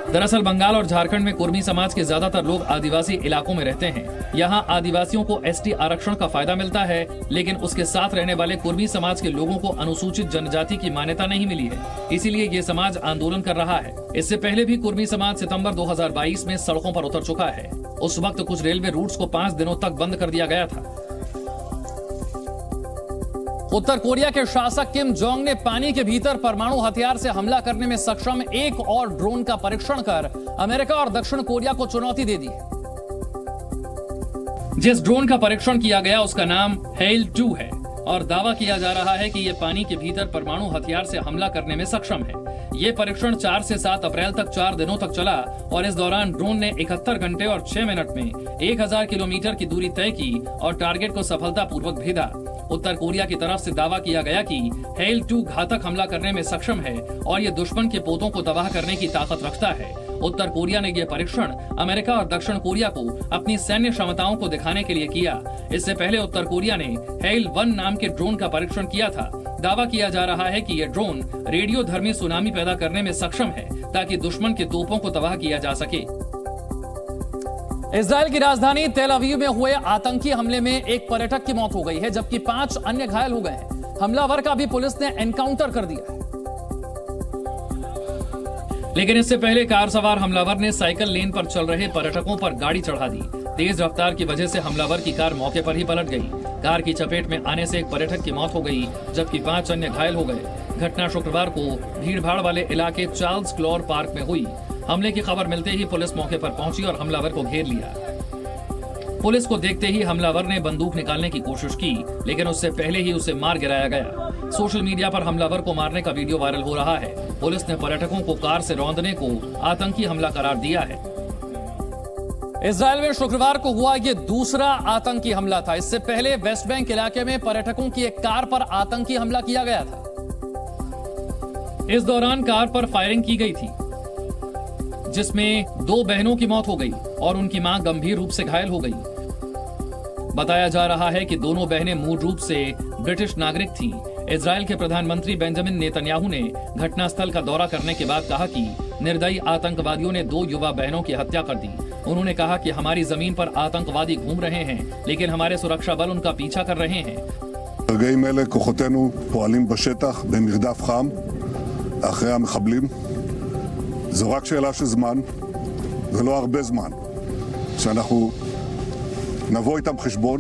दरअसल बंगाल और झारखंड में कुर्मी समाज के ज्यादातर लोग आदिवासी इलाकों में रहते हैं। यहाँ आदिवासियों को एसटी आरक्षण का फायदा मिलता है, लेकिन उसके साथ रहने वाले कुर्मी समाज के लोगों को अनुसूचित जनजाति की मान्यता नहीं मिली है। इसीलिए ये समाज आंदोलन कर रहा है। इससे पहले भी कुर्मी समाज सितंबर 2022 में सड़कों पर उतर चुका है। उस वक्त कुछ रेलवे रूट्स को 5 दिनों तक बंद कर दिया गया था। उत्तर कोरिया के शासक किम जोंग ने पानी के भीतर परमाणु हथियार से हमला करने में सक्षम एक और ड्रोन का परीक्षण कर अमेरिका और दक्षिण कोरिया को चुनौती दे दी है। जिस ड्रोन का परीक्षण किया गया उसका नाम हेल 2 है और दावा किया जा रहा है कि यह पानी के भीतर परमाणु हथियार से हमला करने में सक्षम है। ये परीक्षण 4 से 7 अप्रैल तक 4 दिनों तक चला और इस दौरान ड्रोन ने 71 घंटे और 6 मिनट में 1000 किलोमीटर की दूरी तय की और टारगेट को सफलतापूर्वक भेदा। उत्तर कोरिया की तरफ से दावा किया गया कि हेल 2 घातक हमला करने में सक्षम है और ये दुश्मन के पोतों को तबाह करने की ताकत रखता है। उत्तर कोरिया ने यह परीक्षण अमेरिका और दक्षिण कोरिया को अपनी सैन्य क्षमताओं को दिखाने के लिए किया। इससे पहले उत्तर कोरिया ने हेल 1 नाम के ड्रोन का परीक्षण किया था। दावा किया जा रहा है कि यह ड्रोन रेडियोधर्मी सुनामी पैदा करने में सक्षम है ताकि दुश्मन के तोपों को तबाह किया जा सके। इजराइल की राजधानी तेल अवीव में हुए आतंकी हमले में एक पर्यटक की मौत हो गई है, जबकि 5 अन्य घायल हो गए हैं। हमलावर का भी पुलिस ने एनकाउंटर कर दिया है। लेकिन इससे पहले कार सवार हमलावर ने साइकिल लेन पर चल रहे पर्यटकों पर गाड़ी चढ़ा दी। तेज रफ्तार की वजह से हमलावर की कार मौके पर ही पलट गई। कार की चपेट में आने से एक पर्यटक की मौत हो गई, जबकि 5 अन्य घायल हो गए। घटना शुक्रवार को भीड़भाड़ वाले इलाके चार्ल्स क्लॉर पार्क में हुई। हमले की खबर मिलते ही पुलिस मौके पर पहुंची और हमलावर को घेर लिया। पुलिस को देखते ही हमलावर ने बंदूक निकालने की कोशिश की, लेकिन उससे पहले ही उसे मार गिराया गया। सोशल मीडिया पर हमलावर को मारने का वीडियो वायरल हो रहा है। पुलिस ने पर्यटकों को कार से रौंदने को आतंकी हमला करार दिया है। इजराइल में शुक्रवार को हुआ ये दूसरा आतंकी हमला था। इससे पहले वेस्ट बैंक इलाके में पर्यटकों की एक कार पर आतंकी हमला किया गया था। इस दौरान कार पर फायरिंग की गई थी, जिसमें 2 बहनों की मौत हो गई और उनकी मां गंभीर रूप से घायल हो गई। बताया जा रहा है कि दोनों बहनें मूल रूप से ब्रिटिश नागरिक थीं। इजराइल के प्रधानमंत्री बेंजामिन नेतन्याहू ने घटनास्थल का दौरा करने के बाद कहा कि निर्दयी आतंकवादियों ने 2 युवा बहनों की हत्या कर दी। उन्होंने कहा कि हमारी जमीन पर आतंकवादी घूम रहे हैं, लेकिन हमारे सुरक्षा बल उनका पीछा कर रहे हैं। ברגעים אלה כוחותינו פועלים בשטח במרדף חם אחרי המחבלים. זו רק שאלה של זמן, ולא הרבה זמן, שאנחנו נבוא איתם חשבון.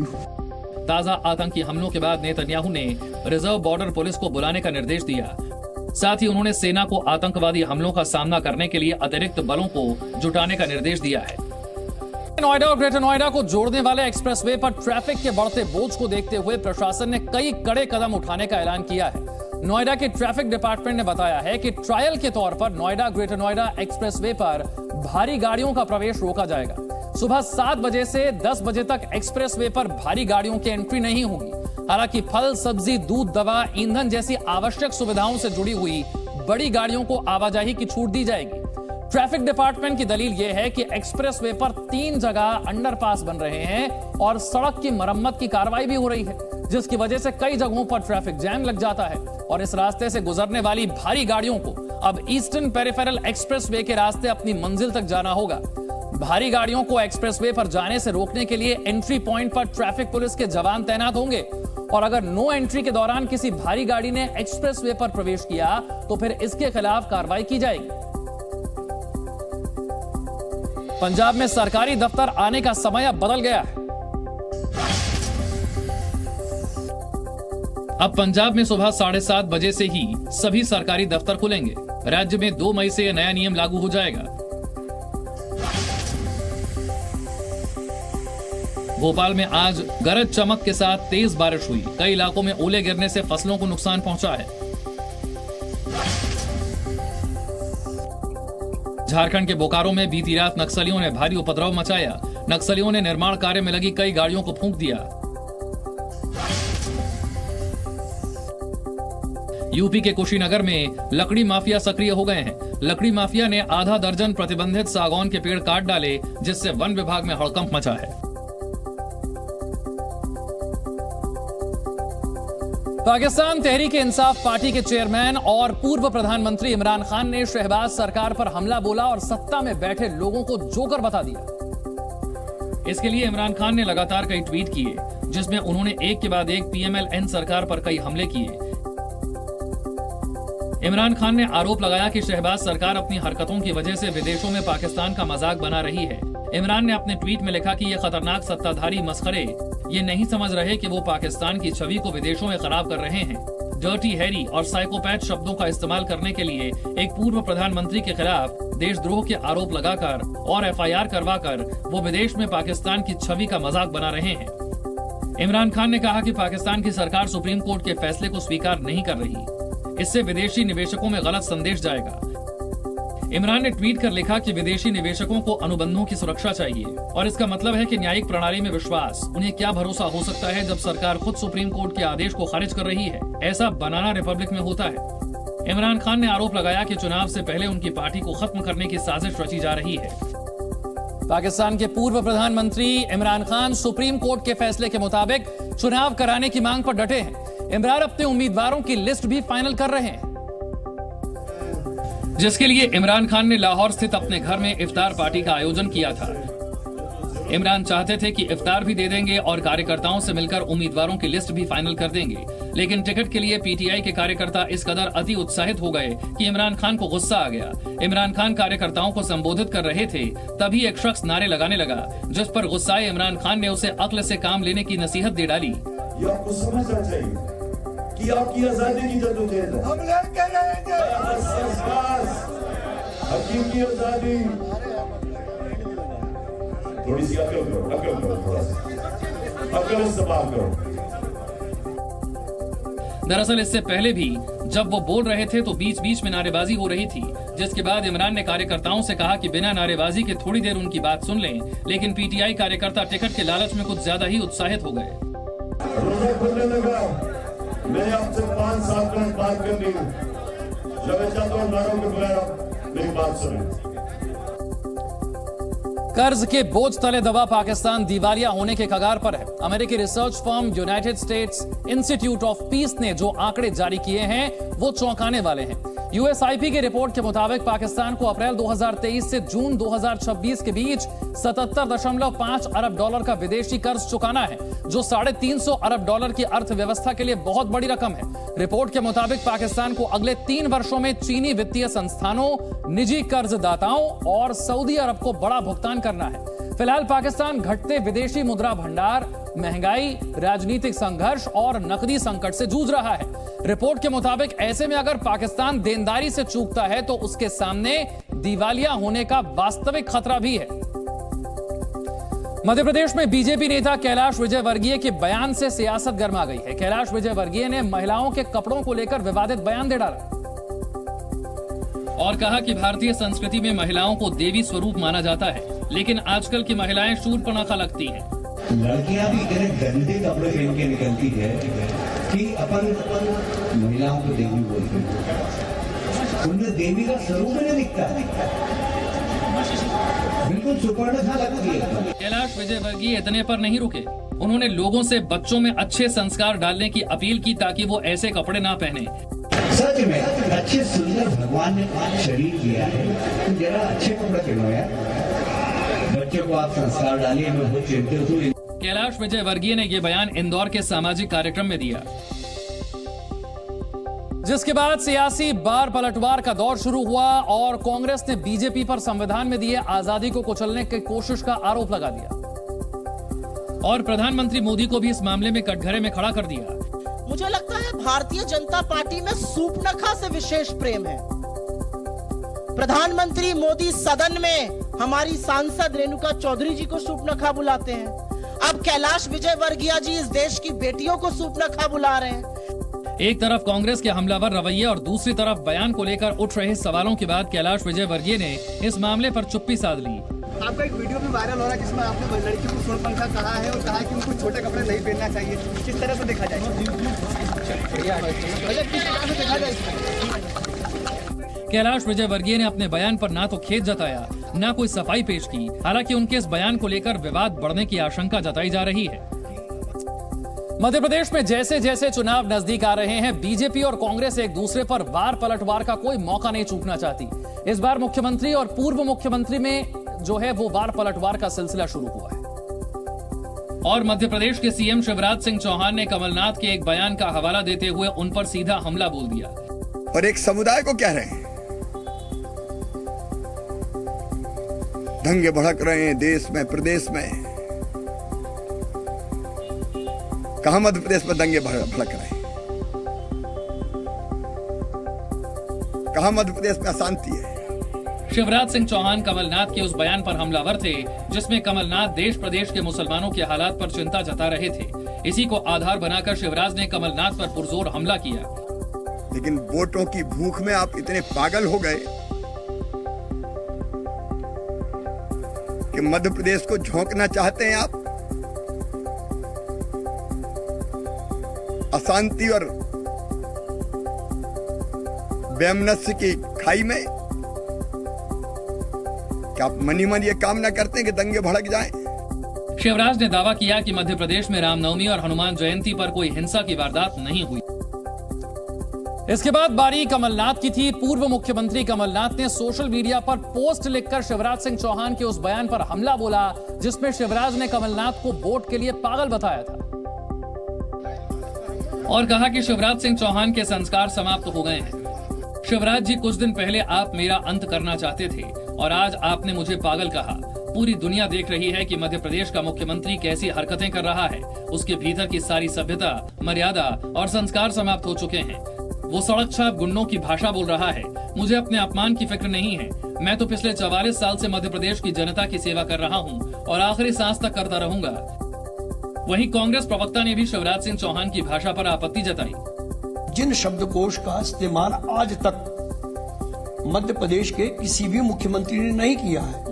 ताजा आतंकी हमलों के बाद नेतन्याहू ने रिजर्व बॉर्डर पुलिस को बुलाने का निर्देश दिया। साथ ही उन्होंने सेना को आतंकवादी हमलों का सामना करने के लिए अतिरिक्त बलों को जुटाने का निर्देश दिया है। नोएडा और ग्रेटर नोएडा को जोड़ने वाले एक्सप्रेसवे पर ट्रैफिक के बढ़ते बोझ को देखते हुए प्रशासन ने कई कड़े कदम उठाने का ऐलान किया है। नोएडा के ट्रैफिक डिपार्टमेंट ने बताया है कि ट्रायल के तौर पर नोएडा ग्रेटर नोएडा एक्सप्रेसवे पर भारी गाड़ियों का प्रवेश रोका जाएगा। सुबह 7 बजे से 10 बजे तक एक्सप्रेसवे पर भारी गाड़ियों की एंट्री नहीं होगी। हालांकि फल, सब्जी, दूध, दवा, ईंधन जैसी आवश्यक सुविधाओं से जुड़ी हुई बड़ी गाड़ियों को आवाजाही की छूट दी जाएगी। ट्रैफिक डिपार्टमेंट की दलील यह है कि एक्सप्रेसवे पर 3 जगह अंडरपास बन रहे हैं और सड़क की मरम्मत की कार्रवाई भी हो रही है, जिसकी वजह से कई जगहों पर ट्रैफिक जैम लग जाता है और इस रास्ते से गुजरने वाली भारी गाड़ियों को अब ईस्टर्न पेरिफेरल एक्सप्रेसवे के रास्ते अपनी मंजिल तक जाना होगा। भारी गाड़ियों को एक्सप्रेसवे पर जाने से रोकने के लिए एंट्री पॉइंट पर ट्रैफिक पुलिस के जवान तैनात होंगे और अगर नो एंट्री के दौरान किसी भारी गाड़ी ने एक्सप्रेसवे पर प्रवेश किया तो फिर इसके खिलाफ कार्रवाई की जाएगी। पंजाब में सरकारी दफ्तर आने का समय अब बदल गया है। अब पंजाब में सुबह 7:30 बजे से ही सभी सरकारी दफ्तर खुलेंगे। राज्य में 2 मई से यह नया नियम लागू हो जाएगा। भोपाल में आज गरज चमक के साथ तेज बारिश हुई। कई इलाकों में ओले गिरने से फसलों को नुकसान पहुंचा है। झारखंड के बोकारो में बीती रात नक्सलियों ने भारी उपद्रव मचाया। नक्सलियों ने निर्माण कार्य में लगी कई गाड़ियों को फूंक दिया। यूपी के कुशीनगर में लकड़ी माफिया सक्रिय हो गए हैं। लकड़ी माफिया ने आधा दर्जन प्रतिबंधित सागौन के पेड़ काट डाले, जिससे वन विभाग में हड़कंप मचा है। पाकिस्तान तहरीक-ए-इंसाफ पार्टी के चेयरमैन और पूर्व प्रधानमंत्री इमरान खान ने शहबाज सरकार पर हमला बोला और सत्ता में बैठे लोगों को जोकर बता दिया। इसके लिए इमरान खान ने लगातार कई ट्वीट किए, जिसमें उन्होंने एक के बाद एक पीएमएल-एन सरकार पर कई हमले किए। इमरान खान ने आरोप लगाया कि शहबाज सरकार अपनी हरकतों की वजह से विदेशों में पाकिस्तान का मजाक बना रही है। इमरान ने अपने ट्वीट में लिखा कि ये खतरनाक सत्ताधारी मस्खरे ये नहीं समझ रहे कि वो पाकिस्तान की छवि को विदेशों में खराब कर रहे हैं। डर्टी हैरी और साइकोपैथ शब्दों का इस्तेमाल करने के लिए एक पूर्व प्रधानमंत्री के खिलाफ देशद्रोह के आरोप लगाकर और एफआईआर करवाकर वो विदेश में पाकिस्तान की छवि का मजाक बना रहे हैं। इमरान खान ने कहा कि पाकिस्तान की सरकार सुप्रीम कोर्ट के फैसले को स्वीकार नहीं कर रही। इससे विदेशी निवेशकों में गलत संदेश जाएगा। इमरान ने ट्वीट कर लिखा कि विदेशी निवेशकों को अनुबंधों की सुरक्षा चाहिए और इसका मतलब है कि न्यायिक प्रणाली में विश्वास। उन्हें क्या भरोसा हो सकता है जब सरकार खुद सुप्रीम कोर्ट के आदेश को खारिज कर रही है। ऐसा बनाना रिपब्लिक में होता है। इमरान खान ने आरोप लगाया कि चुनाव से पहले उनकी पार्टी को खत्म करने की साजिश रची जा रही है। पाकिस्तान के पूर्व प्रधानमंत्री इमरान खान सुप्रीम कोर्ट के फैसले के मुताबिक चुनाव कराने की मांग पर डटे हैं। इमरान अपने उम्मीदवारों की लिस्ट भी फाइनल कर रहे हैं, जिसके लिए इमरान खान ने लाहौर स्थित अपने घर में इफ्तार पार्टी का आयोजन किया था। इमरान चाहते थे कि इफ्तार भी दे देंगे और कार्यकर्ताओं से मिलकर उम्मीदवारों की लिस्ट भी फाइनल कर देंगे, लेकिन टिकट के लिए पीटीआई के कार्यकर्ता इस कदर अति उत्साहित हो गए कि इमरान खान को गुस्सा आ गया। इमरान खान कार्यकर्ताओं को संबोधित कर रहे थे, तभी एक शख्स नारे लगाने लगा, जिस पर गुस्साए इमरान खान ने उसे अक्ल से काम लेने की नसीहत दे डाली। आपको समझना चाहिए कि आपकी आजादी की जद्दोजहद है। हम लेके रहेंगे हकीकी आजादी। थोड़ी सी अकल करो, थोड़ा सा अकल इस्तेमाल करो। दरअसल इससे पहले भी जब वो बोल रहे थे तो बीच बीच में नारेबाजी हो रही थी, जिसके बाद इमरान ने कार्यकर्ताओं से कहा कि बिना नारेबाजी के थोड़ी देर उनकी बात सुन लें, लेकिन पीटीआई कार्यकर्ता टिकट के लालच में कुछ ज्यादा ही उत्साहित हो गए। रोजा खुलने लगा, मैं आपसे 5 साल तक बात करनी हूँ। जब मैं चाहता हूँ नारों में बुलाया मेरी बात सुने। कर्ज के बोझ तले दबा पाकिस्तान दिवालिया होने के कगार पर है। अमेरिकी research firm United states institute of peace ने जो आंकड़े जारी किए हैं वो चौंकाने वाले हैं। यूएसआईपी की रिपोर्ट के मुताबिक पाकिस्तान को अप्रैल 2023 से जून 2026 के बीच 77.5 अरब डॉलर का विदेशी कर्ज चुकाना है, जो 350 अरब डॉलर की अर्थव्यवस्था के लिए बहुत बड़ी रकम है। रिपोर्ट के मुताबिक पाकिस्तान को अगले 3 वर्षों में चीनी वित्तीय संस्थानों, निजी कर्जदाताओं और सऊदी अरब को बड़ा भुगतान करना है। फिलहाल पाकिस्तान घटते विदेशी मुद्रा भंडार, महंगाई, राजनीतिक संघर्ष और नकदी संकट से जूझ रहा है। रिपोर्ट के मुताबिक ऐसे में अगर पाकिस्तान देनदारी से चूकता है तो उसके सामने दिवालिया होने का वास्तविक खतरा भी है। मध्य प्रदेश में बीजेपी नेता कैलाश विजयवर्गीय के बयान से सियासत गर्मा गई है। कैलाश विजयवर्गीय ने महिलाओं के कपड़ों को लेकर विवादित बयान दे डाला और कहा कि भारतीय संस्कृति में महिलाओं को देवी स्वरूप माना जाता है, लेकिन आजकल की महिलाएं शूर्पणखा लगती हैं। लड़कियां भी इतने गंदे कपड़े पहन के निकलती है कि अपन महिलाओं को देवी बोलते हैं। उनमें देवी का स्वरूप नहीं दिखता, बिल्कुल सुपर्णखा लगती है। कैलाश विजयवर्गीय इतने पर नहीं रुके, उन्होंने लोगों से बच्चों में अच्छे संस्कार डालने की अपील की ताकि वो ऐसे कपड़े ना पहने। सच में अच्छे सुंदर भगवान ने शरीर दिया है, तो जरा अच्छे कपड़े पहनो यार, बच्चों को आप संस्कार डालिए। मैं बहुत चिंतित हूँ। कैलाश विजयवर्गीय ने यह बयान इंदौर के सामाजिक कार्यक्रम में दिया, जिसके बाद सियासी बार पलटवार का दौर शुरू हुआ और कांग्रेस ने बीजेपी पर संविधान में दिए आजादी को कुचलने की कोशिश का आरोप लगा दिया और प्रधानमंत्री मोदी को भी इस मामले में कटघरे में खड़ा कर दिया। मुझे लगता है भारतीय जनता पार्टी में सूपनखा से विशेष प्रेम है। प्रधानमंत्री मोदी सदन में हमारी सांसद रेणुका चौधरी जी को सूपनखा बुलाते हैं, अब कैलाश विजयवर्गीय जी इस देश की बेटियों को सूपनखा बुला रहे हैं। एक तरफ कांग्रेस के हमलावर रवैये और दूसरी तरफ बयान को लेकर उठ रहे सवालों के बाद कैलाश विजयवर्गीय ने इस मामले पर चुप्पी साध ली। आपका एक वीडियो भी वायरल हो रहा है जिसमें आपने लड़कियों को सूर्पणखा कहा है और कहा कि उनको छोटे कपड़े नहीं पहनना चाहिए, किस तरह से देखा जाए? कैलाश विजयवर्गीय ने अपने बयान पर ना तो खेद जताया, ना कोई सफाई पेश की। हालांकि उनके इस बयान को लेकर विवाद बढ़ने की आशंका जताई जा रही है। मध्य प्रदेश में जैसे जैसे चुनाव नजदीक आ रहे हैं, बीजेपी और कांग्रेस एक दूसरे पर वार पलटवार का कोई मौका नहीं चूकना चाहती। इस बार मुख्यमंत्री और पूर्व मुख्यमंत्री में जो है वो वार पलटवार का सिलसिला शुरू हुआ है और मध्य प्रदेश के सीएम शिवराज सिंह चौहान ने कमलनाथ के एक बयान का हवाला देते हुए उन पर सीधा हमला बोल दिया और एक समुदाय को कह रहे हैं दंगे भड़क रहे हैं देश में, प्रदेश में। कहां मध्य प्रदेश में दंगे भड़क रहे हैं? कहां मध्य प्रदेश में अशांति है? शिवराज सिंह चौहान कमलनाथ के उस बयान पर हमलावर थे जिसमें कमलनाथ देश प्रदेश के मुसलमानों के हालात पर चिंता जता रहे थे। इसी को आधार बनाकर शिवराज ने कमलनाथ पर पुरजोर हमला किया। लेकिन वोटों की भूख में आप इतने पागल हो गए कि मध्य प्रदेश को झोंकना चाहते हैं आप अशांति और वैमनस्य की खाई में। क्या आप मनी मन ये काम ना करते हैं कि दंगे भड़क जाएं? शिवराज ने दावा किया कि मध्य प्रदेश में रामनवमी और हनुमान जयंती पर कोई हिंसा की वारदात नहीं हुई। इसके बाद बारी कमलनाथ की थी। पूर्व मुख्यमंत्री कमलनाथ ने सोशल मीडिया पर पोस्ट लिखकर शिवराज सिंह चौहान के उस बयान पर हमला बोला जिसमें शिवराज ने कमलनाथ को वोट के लिए पागल बताया था और कहा कि शिवराज सिंह चौहान के संस्कार समाप्त हो गए हैं। शिवराज जी, कुछ दिन पहले आप मेरा अंत करना चाहते थे और आज आपने मुझे पागल कहा। पूरी दुनिया देख रही है कि मध्य प्रदेश का मुख्यमंत्री कैसी हरकतें कर रहा है। उसके भीतर की सारी सभ्यता, मर्यादा और संस्कार समाप्त हो चुके हैं। वो सड़क छाप गुंडों की भाषा बोल रहा है। मुझे अपने अपमान की फिक्र नहीं है। मैं तो पिछले 44 साल से मध्य प्रदेश की जनता की सेवा कर रहा हूँ और आखिरी सांस तक करता रहूंगा। वहीं कांग्रेस प्रवक्ता ने भी शिवराज सिंह चौहान की भाषा पर आपत्ति जताई। जिन शब्दकोश का इस्तेमाल आज तक मध्य प्रदेश के किसी भी मुख्यमंत्री ने नहीं किया है,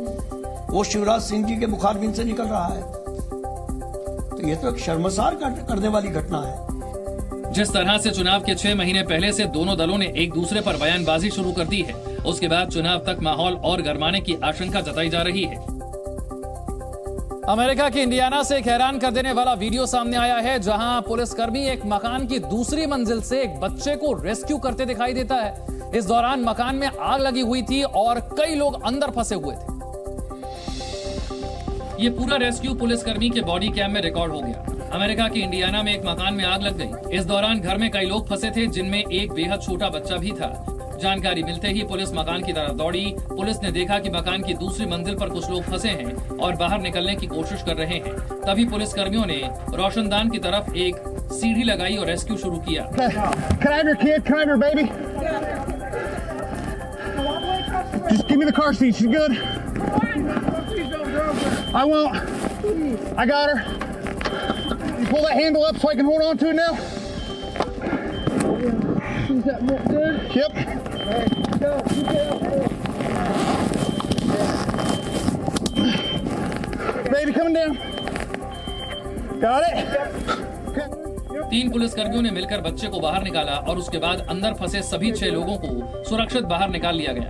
वो शिवराज सिंह जी के मुखारबिन से निकल रहा है, तो ये तो एक शर्मसार करने वाली घटना है। जिस तरह से चुनाव के 6 महीने पहले से दोनों दलों ने एक दूसरे पर बयानबाजी शुरू कर दी है, उसके बाद चुनाव तक माहौल और गरमाने की आशंका जताई जा रही है। अमेरिका के इंडियाना से एक हैरान कर देने वाला वीडियो सामने आया है, जहां पुलिसकर्मी एक मकान की दूसरी मंजिल से एक बच्चे को रेस्क्यू करते दिखाई देता है। इस दौरान मकान में आग लगी हुई थी और कई लोग अंदर फंसे हुए थे। ये पूरा रेस्क्यू पुलिसकर्मी के बॉडी कैम में रिकॉर्ड हो गया। अमेरिका के इंडियाना में एक मकान में आग लग गई। इस दौरान घर में कई लोग फंसे थे, जिनमें एक बेहद छोटा बच्चा भी था। जानकारी मिलते ही पुलिस मकान की तरफ दौड़ी। पुलिस ने देखा कि मकान की दूसरी मंजिल पर कुछ लोग फंसे हैं और बाहर निकलने की कोशिश कर रहे हैं। तभी पुलिस कर्मियों ने रोशनदान की तरफ एक सीढ़ी लगाई और रेस्क्यू शुरू किया। Pull that handle up so I can hold on to it now. Is that good? Yep. Baby coming down. Got it? 3 पुलिसकर्मियों ने मिलकर बच्चे को बाहर निकाला और उसके बाद अंदर फंसे सभी 6 लोगों को सुरक्षित बाहर निकाल लिया गया।